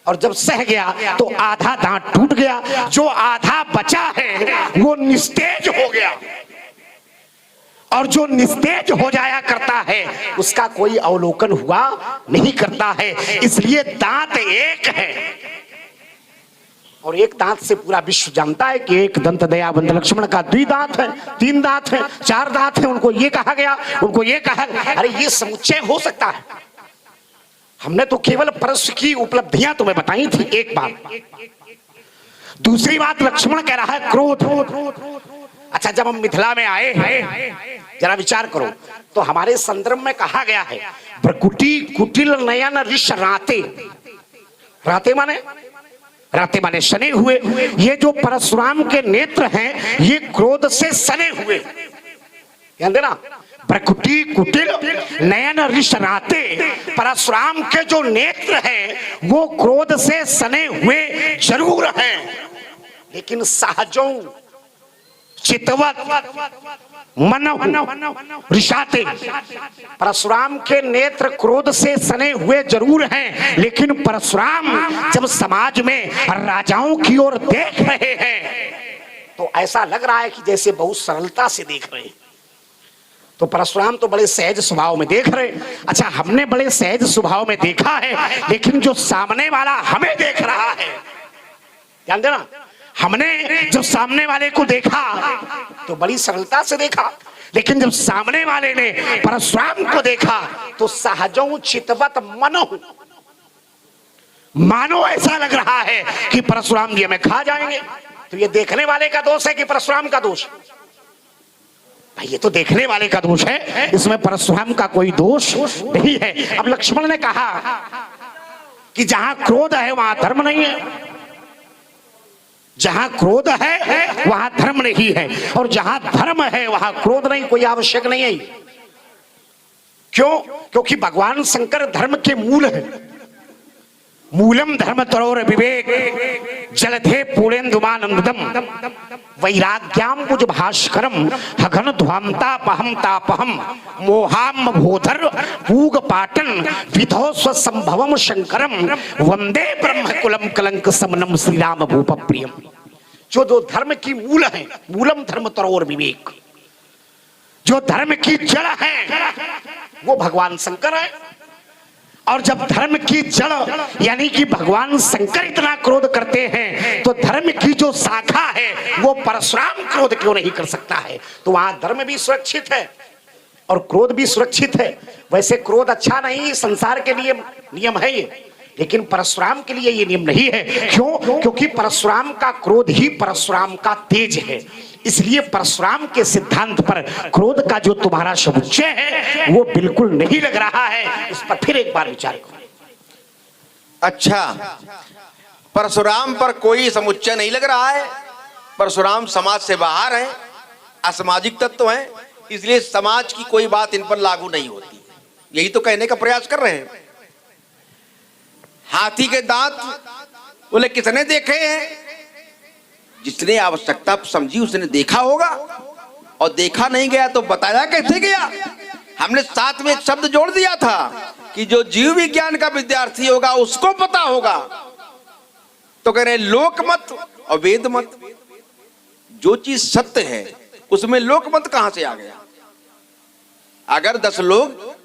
और जब सह गया तो आधा दांत टूट गया, जो आधा बचा है वो निस्तेज हो गया। और जो निस्तेज हो जाया करता है उसका कोई अवलोकन हुआ नहीं करता है। इसलिए दांत एक है और एक दांत से पूरा विश्व जानता है कि एक दंत दयावंत लक्ष्मण का 2 दांत है, 3 दांत है, 4 दांत है। उनको ये कहा गया, उनको ये कहा, अरे ये समुच्चय हो सकता है। हमने तो केवल परशु की उपलब्धियां तुम्हें बताई थी, एक बात। दूसरी बात लक्ष्मण कह रहा है क्रोध। अच्छा, जब हम मिथिला में आए हैं, जरा विचार करो तो हमारे संदर्भ में कहा गया है प्रकुटी कुटिल नयन ऋष राते। राते माने सने हुए। ये जो परशुराम के नेत्र हैं ये क्रोध से सने हुए, ध्यान देना। प्रकुटी कुटिल नयन ऋष राते, परशुराम के जो नेत्र हैं वो क्रोध से सने हुए जरूर हैं, लेकिन सहजों चितवत मन ऋषाते। परशुराम के नेत्र क्रोध से सने हुए जरूर हैं, लेकिन परशुराम जब समाज में राजाओं की ओर देख रहे हैं तो ऐसा लग रहा है कि जैसे बहुत सरलता से देख रहे हैं। तो परशुराम तो बड़े सहज स्वभाव में देख रहे। अच्छा, हमने बड़े सहज स्वभाव में देखा है, लेकिन जो सामने वाला हमें देख रहा है, ध्यान देना, हमने जो सामने वाले को देखा तो बड़ी सरलता से देखा, लेकिन जब सामने वाले ने परशुराम को देखा तो सहजों चितवत मनो, मानो ऐसा लग रहा है कि परशुराम जी हमें खा जाएंगे। तो ये देखने वाले का दोष है कि परशुराम का दोष? भाई ये तो देखने वाले का दोष है, इसमें परशुराम का कोई दोष नहीं है। अब लक्ष्मण ने कहा कि जहां क्रोध है वहां धर्म नहीं है, जहां क्रोध है वहां धर्म नहीं है, और जहां धर्म है वहां क्रोध नहीं, कोई आवश्यक नहीं है। क्यों? क्योंकि भगवान शंकर धर्म के मूल है। मूलम धर्म तरोर विवेक जलधे पूर्णेन्दुमानंदम वैराग्याम कुछ भास्करम हघन ध्वामता पहम तापहम मोहाम भोधर पूग पाटन विधो स्वसंभवम शंकरम वंदे ब्रह्म कुलम कलंक समनम श्री राम भूप प्रियम। जो दो धर्म की मूल है, मूलम धर्म तरोर विवेक, जो धर्म की जड़ है वो भगवान शंकर है। और जब धर्म की जड़ यानी कि भगवान शंकर इतना क्रोध करते हैं तो धर्म की जो शाखा है वो परशुराम क्रोध क्यों नहीं कर सकता है? तो वहां धर्म भी सुरक्षित है और क्रोध भी सुरक्षित है। वैसे क्रोध अच्छा नहीं, संसार के लिए नियम है ये, लेकिन परशुराम के लिए ये नियम नहीं है। क्यों? क्योंकि परशुराम का क्रोध ही परशुराम का तेज है। इसलिए परशुराम के सिद्धांत पर क्रोध का जो तुम्हारा समुच्चय है वो बिल्कुल नहीं लग रहा है। इस पर फिर एक बार विचार करो। अच्छा, परशुराम पर कोई समुच्चय नहीं लग रहा है। परशुराम समाज से बाहर है, असामाजिक तत्व है, इसलिए समाज की कोई बात इन पर लागू नहीं होती। यही तो कहने का प्रयास कर रहे हैं। हाथी के दांत बोले किसने देखे हैं? जिसने आवश्यकता समझी उसने देखा होगा, और देखा नहीं गया तो बताया कैसे गया? हमने साथ में एक शब्द जोड़ दिया था कि जो जीव विज्ञान का विद्यार्थी होगा उसको पता होगा। तो कह रहे लोक मत और वेद मत, जो चीज सत्य है उसमें लोक मत कहां से आ गया? अगर 10 लोग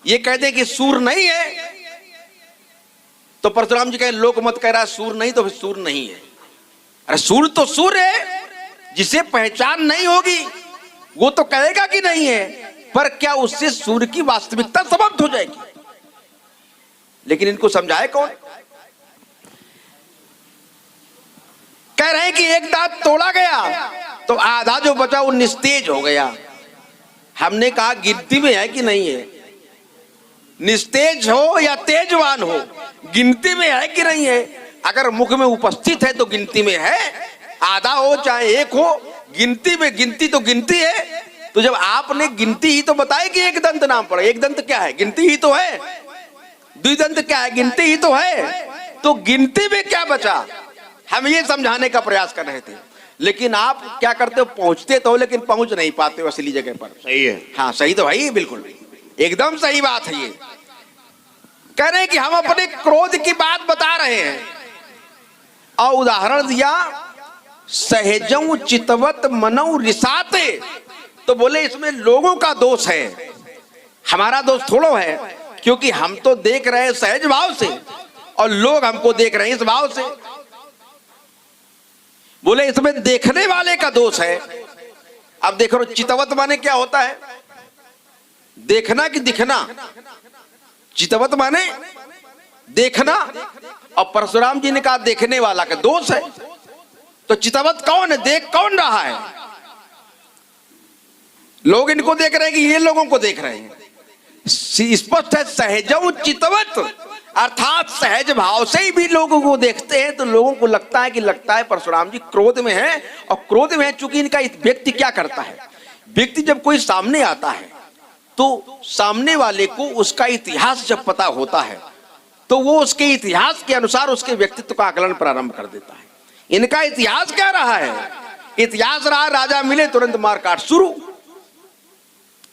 ये कह दें कि सूर नहीं है तो परशुराम जी कहे लोक मत कह रहा सूर नहीं, तो फिर सूर नहीं है। अरे सूर तो सूर है, जिसे पहचान नहीं होगी वो तो कहेगा कि नहीं है, पर क्या उससे सूर की वास्तविकता समाप्त हो जाएगी? लेकिन इनको समझाए कौन? कह रहे हैं कि एक दांत तोड़ा गया तो आधा जो बचा वो निस्तेज हो गया। हमने कहा गिनती में है कि नहीं है? निस्तेज हो या तेजवान हो, गिनती में है कि नहीं है? अगर मुख में उपस्थित है तो गिनती में है, आधा हो चाहे एक हो, गिनती में गिनती तो गिनती है। तो जब आपने गिनती ही तो बताई कि एक दंत नाम पड़ा, एक दंत क्या है? गिनती ही तो है। द्विदंत क्या है? गिनती ही तो है। तो गिनती में क्या बचा? हम ये समझाने का प्रयास कर रहे थे, लेकिन आप क्या करते हो? पहुंचते तो लेकिन पहुंच नहीं पाते हो असली जगह पर। सही है। हाँ सही तो भाई, बिल्कुल एकदम सही बात है। ये कह रहे हैं कि हम अपने क्रोध की बात बता रहे हैं और उदाहरण दिया सहजों चितवत मनौ रिसाते। तो बोले इसमें लोगों का दोष है, हमारा दोष थोड़ो है, क्योंकि हम तो देख रहे हैं सहज भाव से और लोग हमको देख रहे हैं इस भाव से। बोले इसमें देखने वाले का दोष है। अब देखो चितवत माने क्या होता है? देखना कि दिखना? चितवत माने देखना, और परशुराम जी ने कहा देखने वाला का दोष है। तो चितवत कौन है? देख कौन रहा है? लोग इनको देख रहे हैं कि ये लोगों को देख रहे हैं? स्पष्ट है सहजौ चितवत, अर्थात सहज भाव से ही भी लोगों को देखते हैं तो लोगों को लगता है परशुराम जी क्रोध में है। और क्रोध में है चूंकि इनका व्यक्ति क्या करता है? व्यक्ति जब कोई सामने आता है तो सामने वाले को उसका इतिहास जब पता होता है तो वो उसके इतिहास के अनुसार उसके व्यक्तित्व का आकलन प्रारंभ कर देता है। इनका इतिहास क्या रहा है? इतिहास रहा राजा मिले तुरंत मारकाट शुरू।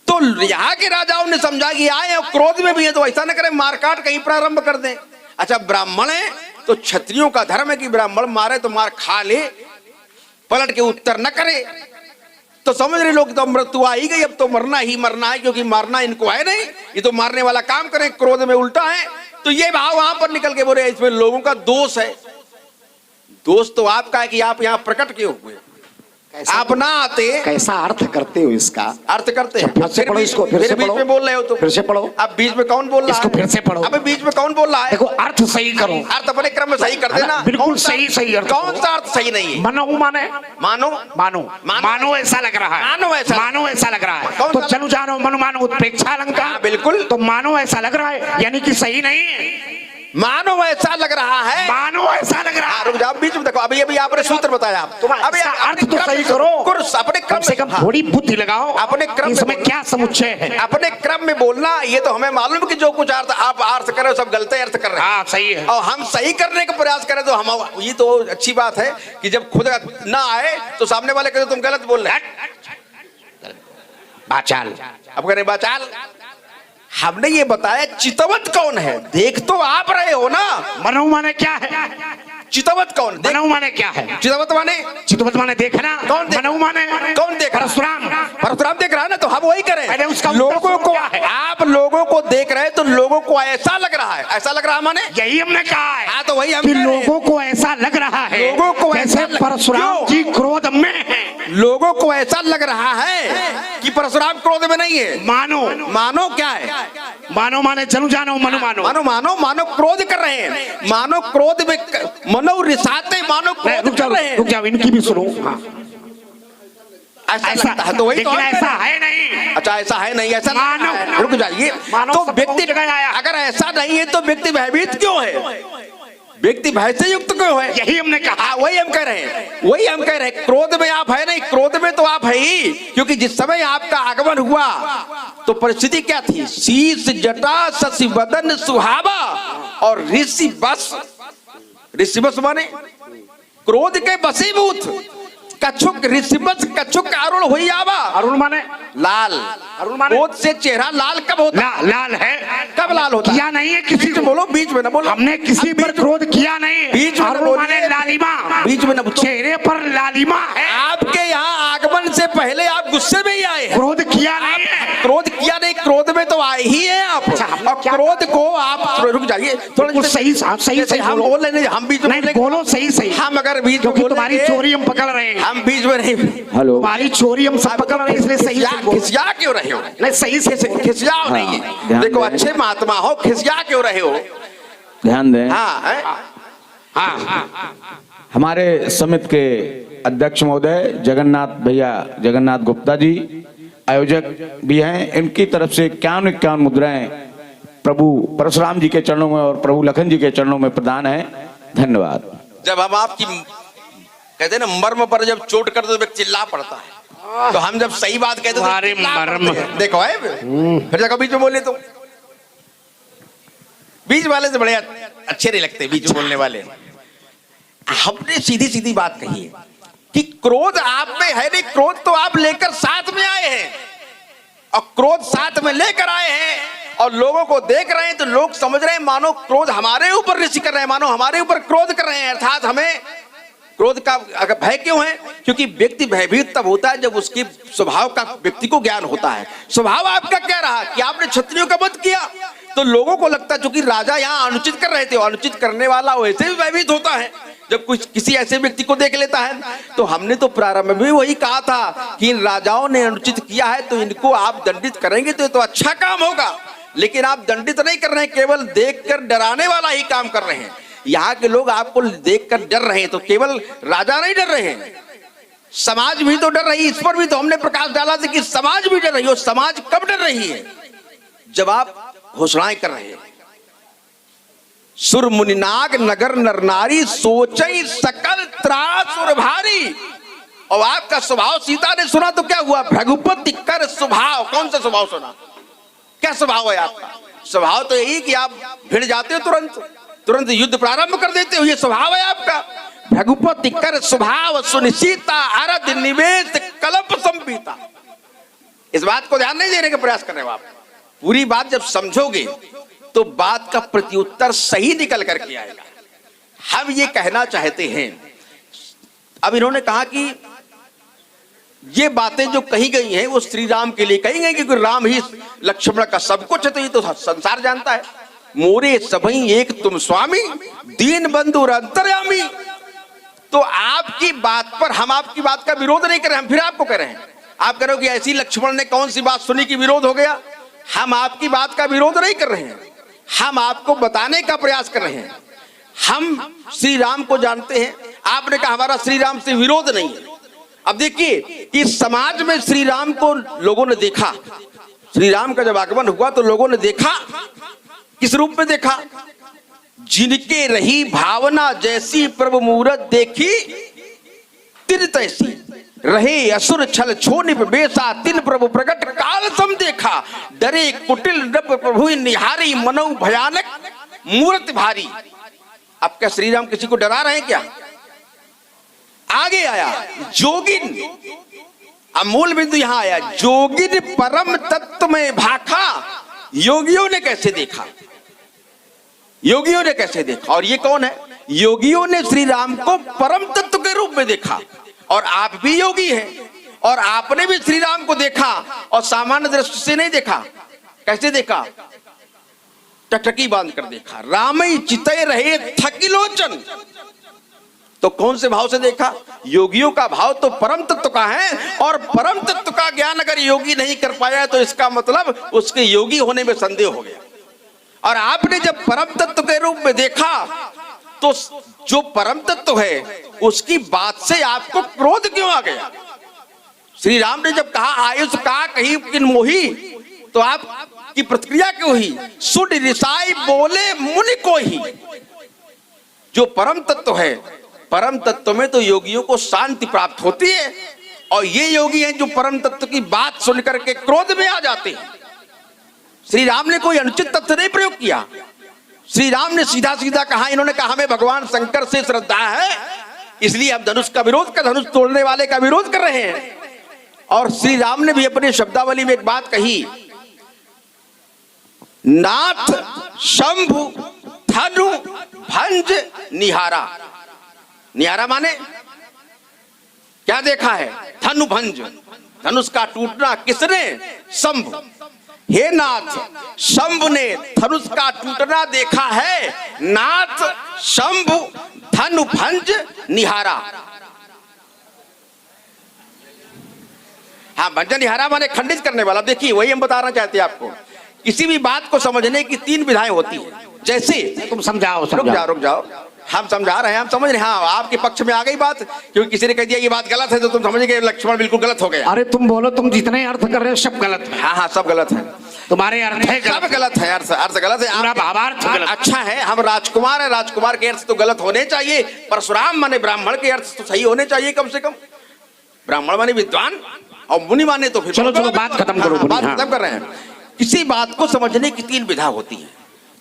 तो यहाँ के राजाओं ने समझा कि आए और क्रोध में भी है तो ऐसा न करें, मारकाट कहीं प्रारंभ कर दें। अच्छा ब्राह्मण है तो क्षत्रियों का धर्म है कि ब्राह्मण मारे तो मार खा ले, पलट के उत्तर न करे। तो समझ रहे लोग तो मृत्यु आ ही गई, अब तो मरना ही मरना है, क्योंकि मारना इनको है नहीं, ये तो मारने वाला काम करें, क्रोध में उल्टा है। तो ये भाव वहां पर निकल के बोले इसमें लोगों का दोष है। दोष तो आपका है कि आप यहां प्रकट क्यों हुए? आप ना आते। कैसा अर्थ करते हो इसका? अर्थ करते हैं। फिर से पढ़ो इसको, फिर से बीच पढ़ो। में बोल रहे हो तो फिर से पढ़ो। अब बीच में कौन बोल रहा है? इसको फिर से पढ़ो। अबे बीच में कौन बोल रहा है? देखो अर्थ सही करो। अर्थ अपने क्रम में सही कर देना। बिल्कुल कौन सा- सही अर्थ कौन सा अर्थ सही नहीं है? मनो माने मानो मानो मानो ऐसा लग रहा है। मानो ऐसा लग रहा है। कौन तो सा- चलो जानो मनो मानो उत्प्रेक्षा अलंकार। हाँ, बिल्कुल। तो मानो ऐसा लग रहा है यानी कि सही नहीं है। मानो ऐसा लग रहा है। मानो ऐसा लग रहा है। रुक जाओ, बीच में देखो। अभी अभी आपने सूत्र बताया। अभी इसका अपने अर्थ तो क्रम सही में- करो। कुछ अपने कम क्रम से कम हाँ, थोड़ी बुद्धि लगाओ। अपने क्रम में इसमें बोलो। क्या समुच्चय है? अपने क्रम में बोलना। ये तो हमें मालूम कि जो कुछ अर्थ आप अर्थ कर रहे हो सब गलत अर्थ कर रहे हैं। हाँ सही है। और हम सही करने का प्रयास करें तो हम ये तो अच्छी बात है कि जब खुद ना आए तो सामने वाले कहते तुम गलत बोल रहे हैं। बाचाल। अब करें बाचाल। हमने ये बताया चितवत कौन है? देख तो आप रहे हो ना। मनो माने क्या है? चितवत कौन? देख मनो माने क्या है? चितवत माने चितवत माने देखना। कौन देख- मनो माने कौन देख रहा? परशुराम। परशुराम देख रहा है ना, तो हम वही करें। अरे उसका उत्तर लोगों को क्या है? आप लोगों को देख रहे हैं तो लोगों को ऐसा लग रहा है। ऐसा लग रहा है माने यही हमने कहा है। हाँ, तो वही हम कि कह रहे हैं। लोगों को ऐसा लग रहा है लोगों को जैसे ऐसा लग- परशुराम क्यों? जी क्रोध में है। लोगों को ऐसा लग रहा है कि परशुराम क्रोध में नहीं है। मानो मानो क्या है? मानो माने चलो जानो मनो मानो। मानो मानो मानो क्रोध कर रहे हैं। मानो क्रोध में मनो रिसाते मानो नहीं, क्रोध रुक कर जाओ रहे हैं। रुक जाओ इनकी भी सुनो। हाँ। ऐसा ऐसा लगता है तो वही तो लेकिन हम कह ऐसा रहे हैं। है नहीं। अच्छा ऐसा है नहीं, ऐसा मानो- नहीं है। रुक जाइए। मानो तो सब व्यक्ति बहुत जगह आया। अगर ऐसा नहीं है तो व्यक्ति भयभीत क्यों है? व्यक्ति भय से युक्त क्यों है? यही हमने कहा। हाँ, वही हम कह रहे हैं। वही हम कह रहे हैं। क्रोध में आप है नहीं। क्रोध में तो आप है ही, क्योंकि जिस समय आपका आगमन हुआ तो परिस्थिति क्या थी? शीश जटा शशि बदन सुहावा और ऋषि बस। ऋषि बस माने क्रोध के बसीभूत। कछुक ऋषि बस कछुक अरुण हुई आवा। अरुण माने लाल। अरुण माने क्रोध से चेहरा लाल कब होता? लाल है। कब लाल होता? किया नहीं है किसी बीच में बोलो, बीच में ना बोलो। हमने किसी पर क्रोध किया नहीं। बीच में अरुण बोलिए। माने लालिमा। बीच में ना बोलो। चेहरे पर लालिमा है। आपके यहाँ आगमन से पहले आप गुस्से में ही आए हैं। क्रोध किया नहीं है। क्रोध किया नहीं, क्रोध में तो आए ही हैं आप। अच्छा, हम और क्या- क्रोध को आप रुक जाइए थोड़ा। कुछ सही सही हम बोल रहे नहीं, हम बीच में नहीं बोलेंगे। बोलो सही सही। हम अगर बीच में क्योंकि तुम्हारी बोलेंगे, चोरी हम पकड़ रहे हैं। हम बीच में नहीं। हेलो। तुम्हारी चोरी हम सब पकड़ रहे हैं इसलिए सही से बोलो। खिसिया क्यों रहे हो? नहीं सही से खिसियाओ हाँ, नहीं ध्यान है। देखो दें। अच्छे महात्मा हो, खिसिया क्यों रहे हो? ध्यान दें। हाँ हैं? हाँ हमारे समिति के अध्यक्ष महोदय जगन्नाथ भैया, जगन्नाथ गुप्ता जी आयोजक भी हैं। इनकी तरफ से 51 मुद्राएं प्रभु परशुराम जी के चरणों में और प्रभु लखन जी के चरणों में प्रदान है। धन्यवाद। जब हम आपकी कहते हैं ना मर्म पर जब चोट कर दो तो व्यक्ति चिल्ला पड़ता है, तो हम जब सही बात कहते हैं तो हमारे चिल्ला मर्म। पड़ते हैं। देखो है फिर जगह बीच में बोले तो बीच वाले से बड़े अच्छे नहीं लगते बीच में बोलने वाले। हमने सीधी सीधी बात कही है कि क्रोध आप में है नहीं। क्रोध तो आप लेकर साथ में आए हैं, और क्रोध साथ में लेकर आए हैं और लोगों को देख रहे हैं तो लोग समझ रहे हैं मानो क्रोध हमारे ऊपर ऋषि कर रहे हैं, मानो हमारे ऊपर क्रोध कर रहे हैं। अर्थात हमें क्रोध का भय क्यों है? क्योंकि व्यक्ति भयभीत तब होता है जब उसके स्वभाव का व्यक्ति को ज्ञान होता है। स्वभाव आपका क्या रहा कि आपने क्षत्रियों का वध किया, तो लोगों को लगता है क्योंकि राजा यहाँ अनुचित कर रहे थे, अनुचित करने वाला वैसे भी भयभीत होता है जब कुछ किसी ऐसे व्यक्ति को देख लेता है। तो हमने तो प्रारंभ में भी वही कहा था कि इन राजाओं ने अनुचित किया है तो इनको आप दंडित करेंगे तो ये तो अच्छा काम होगा, लेकिन आप दंडित नहीं कर रहे हैं, केवल देखकर डराने वाला ही काम कर रहे हैं। यहाँ के लोग आपको देखकर डर रहे हैं, तो केवल राजा नहीं डर रहे हैं, समाज भी तो डर रही है। इस पर भी तो हमने प्रकाश डाला था कि समाज भी डर रही है। और समाज कब डर रही है? जब आप घोषणाएं कर रहे हैं सुर मुनिनाग नगर नर नारी सोचई सकल त्रासुर भारी। और आपका स्वभाव सीता ने सुना तो क्या हुआ? भृगुपति कर स्वभाव। कौन सा स्वभाव सुना? क्या स्वभाव है आपका? स्वभाव तो यही कि आप भिड़ जाते हो, तुरंत युद्ध प्रारंभ कर देते हो, ये स्वभाव है आपका। भृगुपति कर स्वभाव सुनिश्चिता आरद निवेश कलप संपीता। इस बात को ध्यान नहीं देने का प्रयास कर रहे हो आप। पूरी बात जब समझोगे तो बात का प्रत्युत्तर सही निकल करके आएगा। हम ये कहना चाहते हैं, अब इन्होंने कहा कि ये बातें जो कही गई हैं वो श्री राम के लिए कही गई क्योंकि राम ही लक्ष्मण का सब कुछ है, तो ये तो संसार जानता है। मोरे सबई एक तुम स्वामी दीन बंधु अंतर्यामी। तो आपकी बात पर हम आपकी बात का विरोध नहीं कर रहे, हम फिर आपको कह रहे हैं। आप कह रहे हो कि ऐसी लक्ष्मण ने कौन सी बात सुनी कि विरोध हो गया। हम आपकी बात का विरोध नहीं कर रहे हैं, हम आपको बताने का प्रयास कर रहे हैं। हम श्री राम को जानते हैं, आपने कहा हमारा श्री राम से विरोध नहीं है। अब देखिए इस समाज में श्री राम को लोगों ने देखा, श्री राम का जब आगमन हुआ तो लोगों ने देखा, किस रूप में देखा? जिनके रही भावना जैसी प्रभु मूरत देखी तिन तैसी, रहे असुर छल छोनिप बेसा तिन प्रभु प्रकट काल सम देखा, डरे कुटिल नभ प्रभु निहारी मनो भयानक मूर्त भारी। अब क्या श्री राम किसी को डरा रहे हैं क्या? आगे आया जोगिन, अब मूल बिंदु यहां आया, जोगिन परम तत्व में भाखा। योगियों ने कैसे देखा? योगियों ने कैसे देखा? और ये कौन है? योगियों ने श्री राम को परम तत्व के रूप में देखा। और आप भी योगी हैं और आपने भी श्री राम को देखा और सामान्य दृष्टि से नहीं देखा। कैसे देखा? टकटकी बांध कर देखा। रामई चितय रहे थकिलोचन, तो कौन से भाव से देखा? योगियों का भाव तो परम तत्व का है, और परम तत्व का ज्ञान अगर योगी नहीं कर पाया तो इसका मतलब उसके योगी होने में संदेह हो गया। और आपने जब परम तत्व के रूप में देखा तो जो परम तत्व है उसकी बात से आपको क्रोध क्यों आ गया? श्री राम ने जब कहा आयुष का कहीं किन मोही, तो आपकी प्रतिक्रिया क्यों हुई? सुड रिसाई बोले मुनि को ही। जो परम तत्व है, परम तत्व में तो योगियों को शांति प्राप्त होती है, और ये योगी हैं जो परम तत्व की बात सुनकर के क्रोध में आ जाते हैं। श्री राम ने कोई अनुचित तथ्य नहीं प्रयोग किया। श्री राम ने सीधा सीधा कहा, इन्होंने कहा हमें भगवान शंकर से श्रद्धा है, इसलिए आप धनुष का विरोध कर, धनुष तोड़ने वाले का विरोध कर रहे हैं। और श्री राम ने भी अपनी शब्दावली में एक बात कही, नाथ शंभु धनु भंज निहारा। निहारा माने क्या देखा है? धनु भंज, धनुष का टूटना। किसने? शंभु। हे नाथ, शंभु ने धनुष का टूटना देखा है, नाथ शंभु धनु भंज निहारा। हाँ, भंजन निहारा माने खंडित करने वाला। देखिए वही हम बताना चाहते हैं आपको, किसी भी बात को समझने की तीन विधाएं होती है। जैसे तुम समझाओ। रुक जाओ, हम समझा रहे हैं, हम समझ रहे हैं। हाँ, आपके पक्ष में आ गई बात, क्योंकि किसी ने कह दिया ये बात गलत है तो तुम समझ गए लक्ष्मण बिल्कुल गलत हो गया। अरे तुम बोलो, तुम जितने अर्थ कर रहे हो सब गलत है। हाँ, सब गलत है, तुम्हारे अर्थ है सब गलत है, अर्थ गलत है, पूरा भावार्थ गलत। अच्छा है, हम राजकुमार है, राजकुमार के अर्थ तो गलत होने चाहिए। परशुराम माने ब्राह्मण के अर्थ तो सही होने चाहिए कम से कम। ब्राह्मण माने विद्वान और मुनि माने तो फिर चलो बात खत्म करो। बात खत्म कर रहे हैं। किसी बात को समझने की तीन विधा होती है।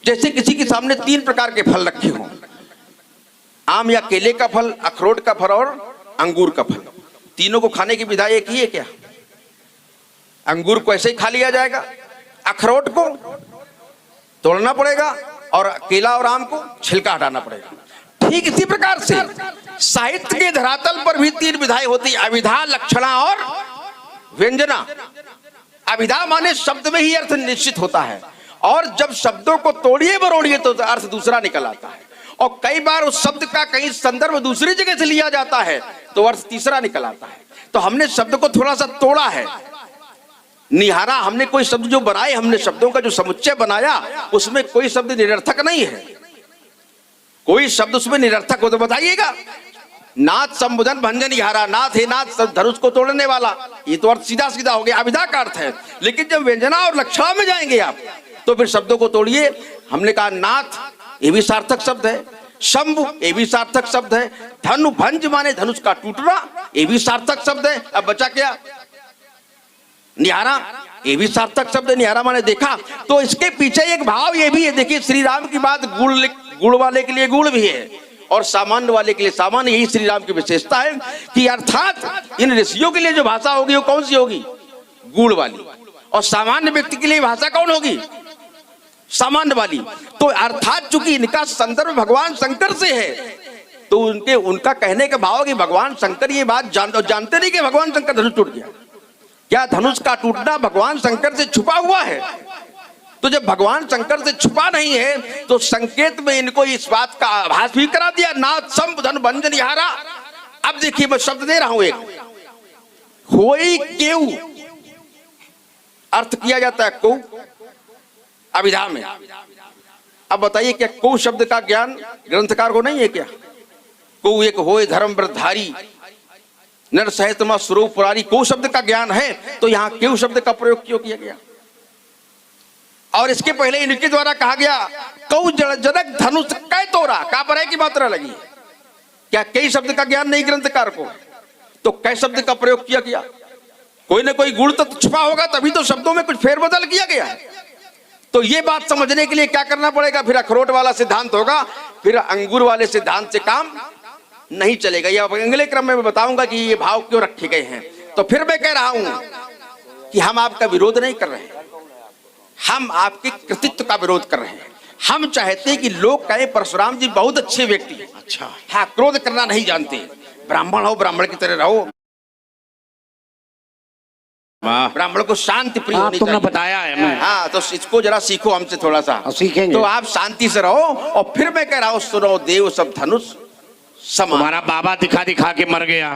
जैसे किसी के सामने तीन प्रकार के फल रखे हों, आम या केले का फल, अखरोट का फल और अंगूर का फल। तीनों को खाने की विधा एक ही है क्या? अंगूर को ऐसे ही खा लिया जाएगा, अखरोट को तोड़ना पड़ेगा, और केला और आम को छिलका हटाना पड़ेगा। ठीक इसी प्रकार से साहित्य के धरातल पर भी तीन विधाएं होती, अविधा, लक्षणा और व्यंजना। अविधा माने शब्द में ही अर्थ निश्चित होता है, और जब शब्दों को तोड़िए बरोड़िए तो अर्थ दूसरा निकल आता है। और कई बार उस शब्द का कहीं संदर्भ दूसरी जगह से लिया जाता है तो अर्थ तीसरा निकल आता है। तो हमने शब्द को थोड़ा सा तोड़ा है, निहारा। हमने कोई शब्द जो बनाए, हमने शब्दों का जो समुच्चय बनाया, उसमें कोई शब्द निरर्थक नहीं है। कोई शब्द उसमें निरर्थक हो तो बताइएगा। नाथ संबोधन भंजन निहारा, नाथ हे नाथ धनुष को तोड़ने वाला, ये तो अर्थ सीधा सीधा हो गया, अविधा का अर्थ है। लेकिन जब व्यंजना और लक्षणा में जाएंगे आप तो फिर शब्दों को तोड़िए। हमने कहा नाथ, ये भी सार्थक शब्द है। शंभु, ये भी सार्थक शब्द है। धनु भंज माने धनुष का टूटना, ये भी सार्थक शब्द है। अब बचा क्या? निहारा, ये भी सार्थक शब्द है। निहारा माने देखा। तो इसके पीछे एक भाव ये भी है, देखिए श्री राम की बात गुड़ वाले के लिए गुड़ भी है और सामान्य वाले के लिए सामान्य। यही श्री राम की विशेषता है कि अर्थात इन ऋषियों के लिए जो भाषा होगी वो कौन सी होगी? गुड़ वाली। और सामान्य व्यक्ति के लिए भाषा कौन होगी? सामान्य वाली। तो अर्थात चूंकि इनका संदर्भ भगवान शंकर से है, तो उनका कहने का भाव कि भगवान शंकर ये बात जानते नहीं कि भगवान शंकर धनुष टूट गया। क्या धनुष का टूटना भगवान शंकर से छुपा हुआ है? तो जब भगवान शंकर से छुपा नहीं है तो संकेत में इनको इस बात का आभास भी करा दिया, नाथ संबधन भंजन हारा। अब देखिए मैं शब्द दे रहा हूं, एक होई केऊ अर्थ किया जाता है कौ अभिधा में। अब बताइए क्या कौ शब्द का ज्ञान ग्रंथकार को नहीं है क्या? कौ एक होए धर्म व्रतधारी नर सहितमा स्वरूप पुरारी, कौ शब्द का ज्ञान है तो यहां केऊ शब्द का प्रयोग क्यों किया गया? और इसके पहले इनके द्वारा कहा गया कौ जनक धनुष कै तोरा, का पर है की मात्रा लगी। क्या कई शब्द का ज्ञान नहीं ग्रंथकार को, तो कै शब्द का प्रयोग किया गया? कोई ना कोई गुण तो छुपा होगा, तभी तो शब्दों में कुछ फेरबदल किया गया है। तो ये बात समझने के लिए क्या करना पड़ेगा? फिर अखरोट वाला सिद्धांत होगा, फिर अंगूर वाले सिद्धांत से काम नहीं चलेगा। ये अगले क्रम में मैं बताऊंगा कि ये भाव क्यों रखे गए हैं। तो फिर मैं कह रहा हूं कि हम आपका विरोध नहीं कर रहे हैं, हम आपके कृतित्व का विरोध कर रहे हैं। हम चाहते हैं कि लोग कहें परशुराम जी बहुत अच्छे व्यक्ति हैं। अच्छा, हाँ, क्रोध करना नहीं जानते, ब्राह्मण हो ब्राह्मण की तरह रहो, ब्राह्मण को शांति प्रिय होनी तुमने चाहिए। बताया है मैं। हाँ, तो इसको जरा सीखो हमसे थोड़ा सा, सीखेंगे। तो आप शांति से रहो। और फिर मैं कह रहा हूं सुनो देव सब धनुष समान। हमारा बाबा दिखा दिखा के मर गया।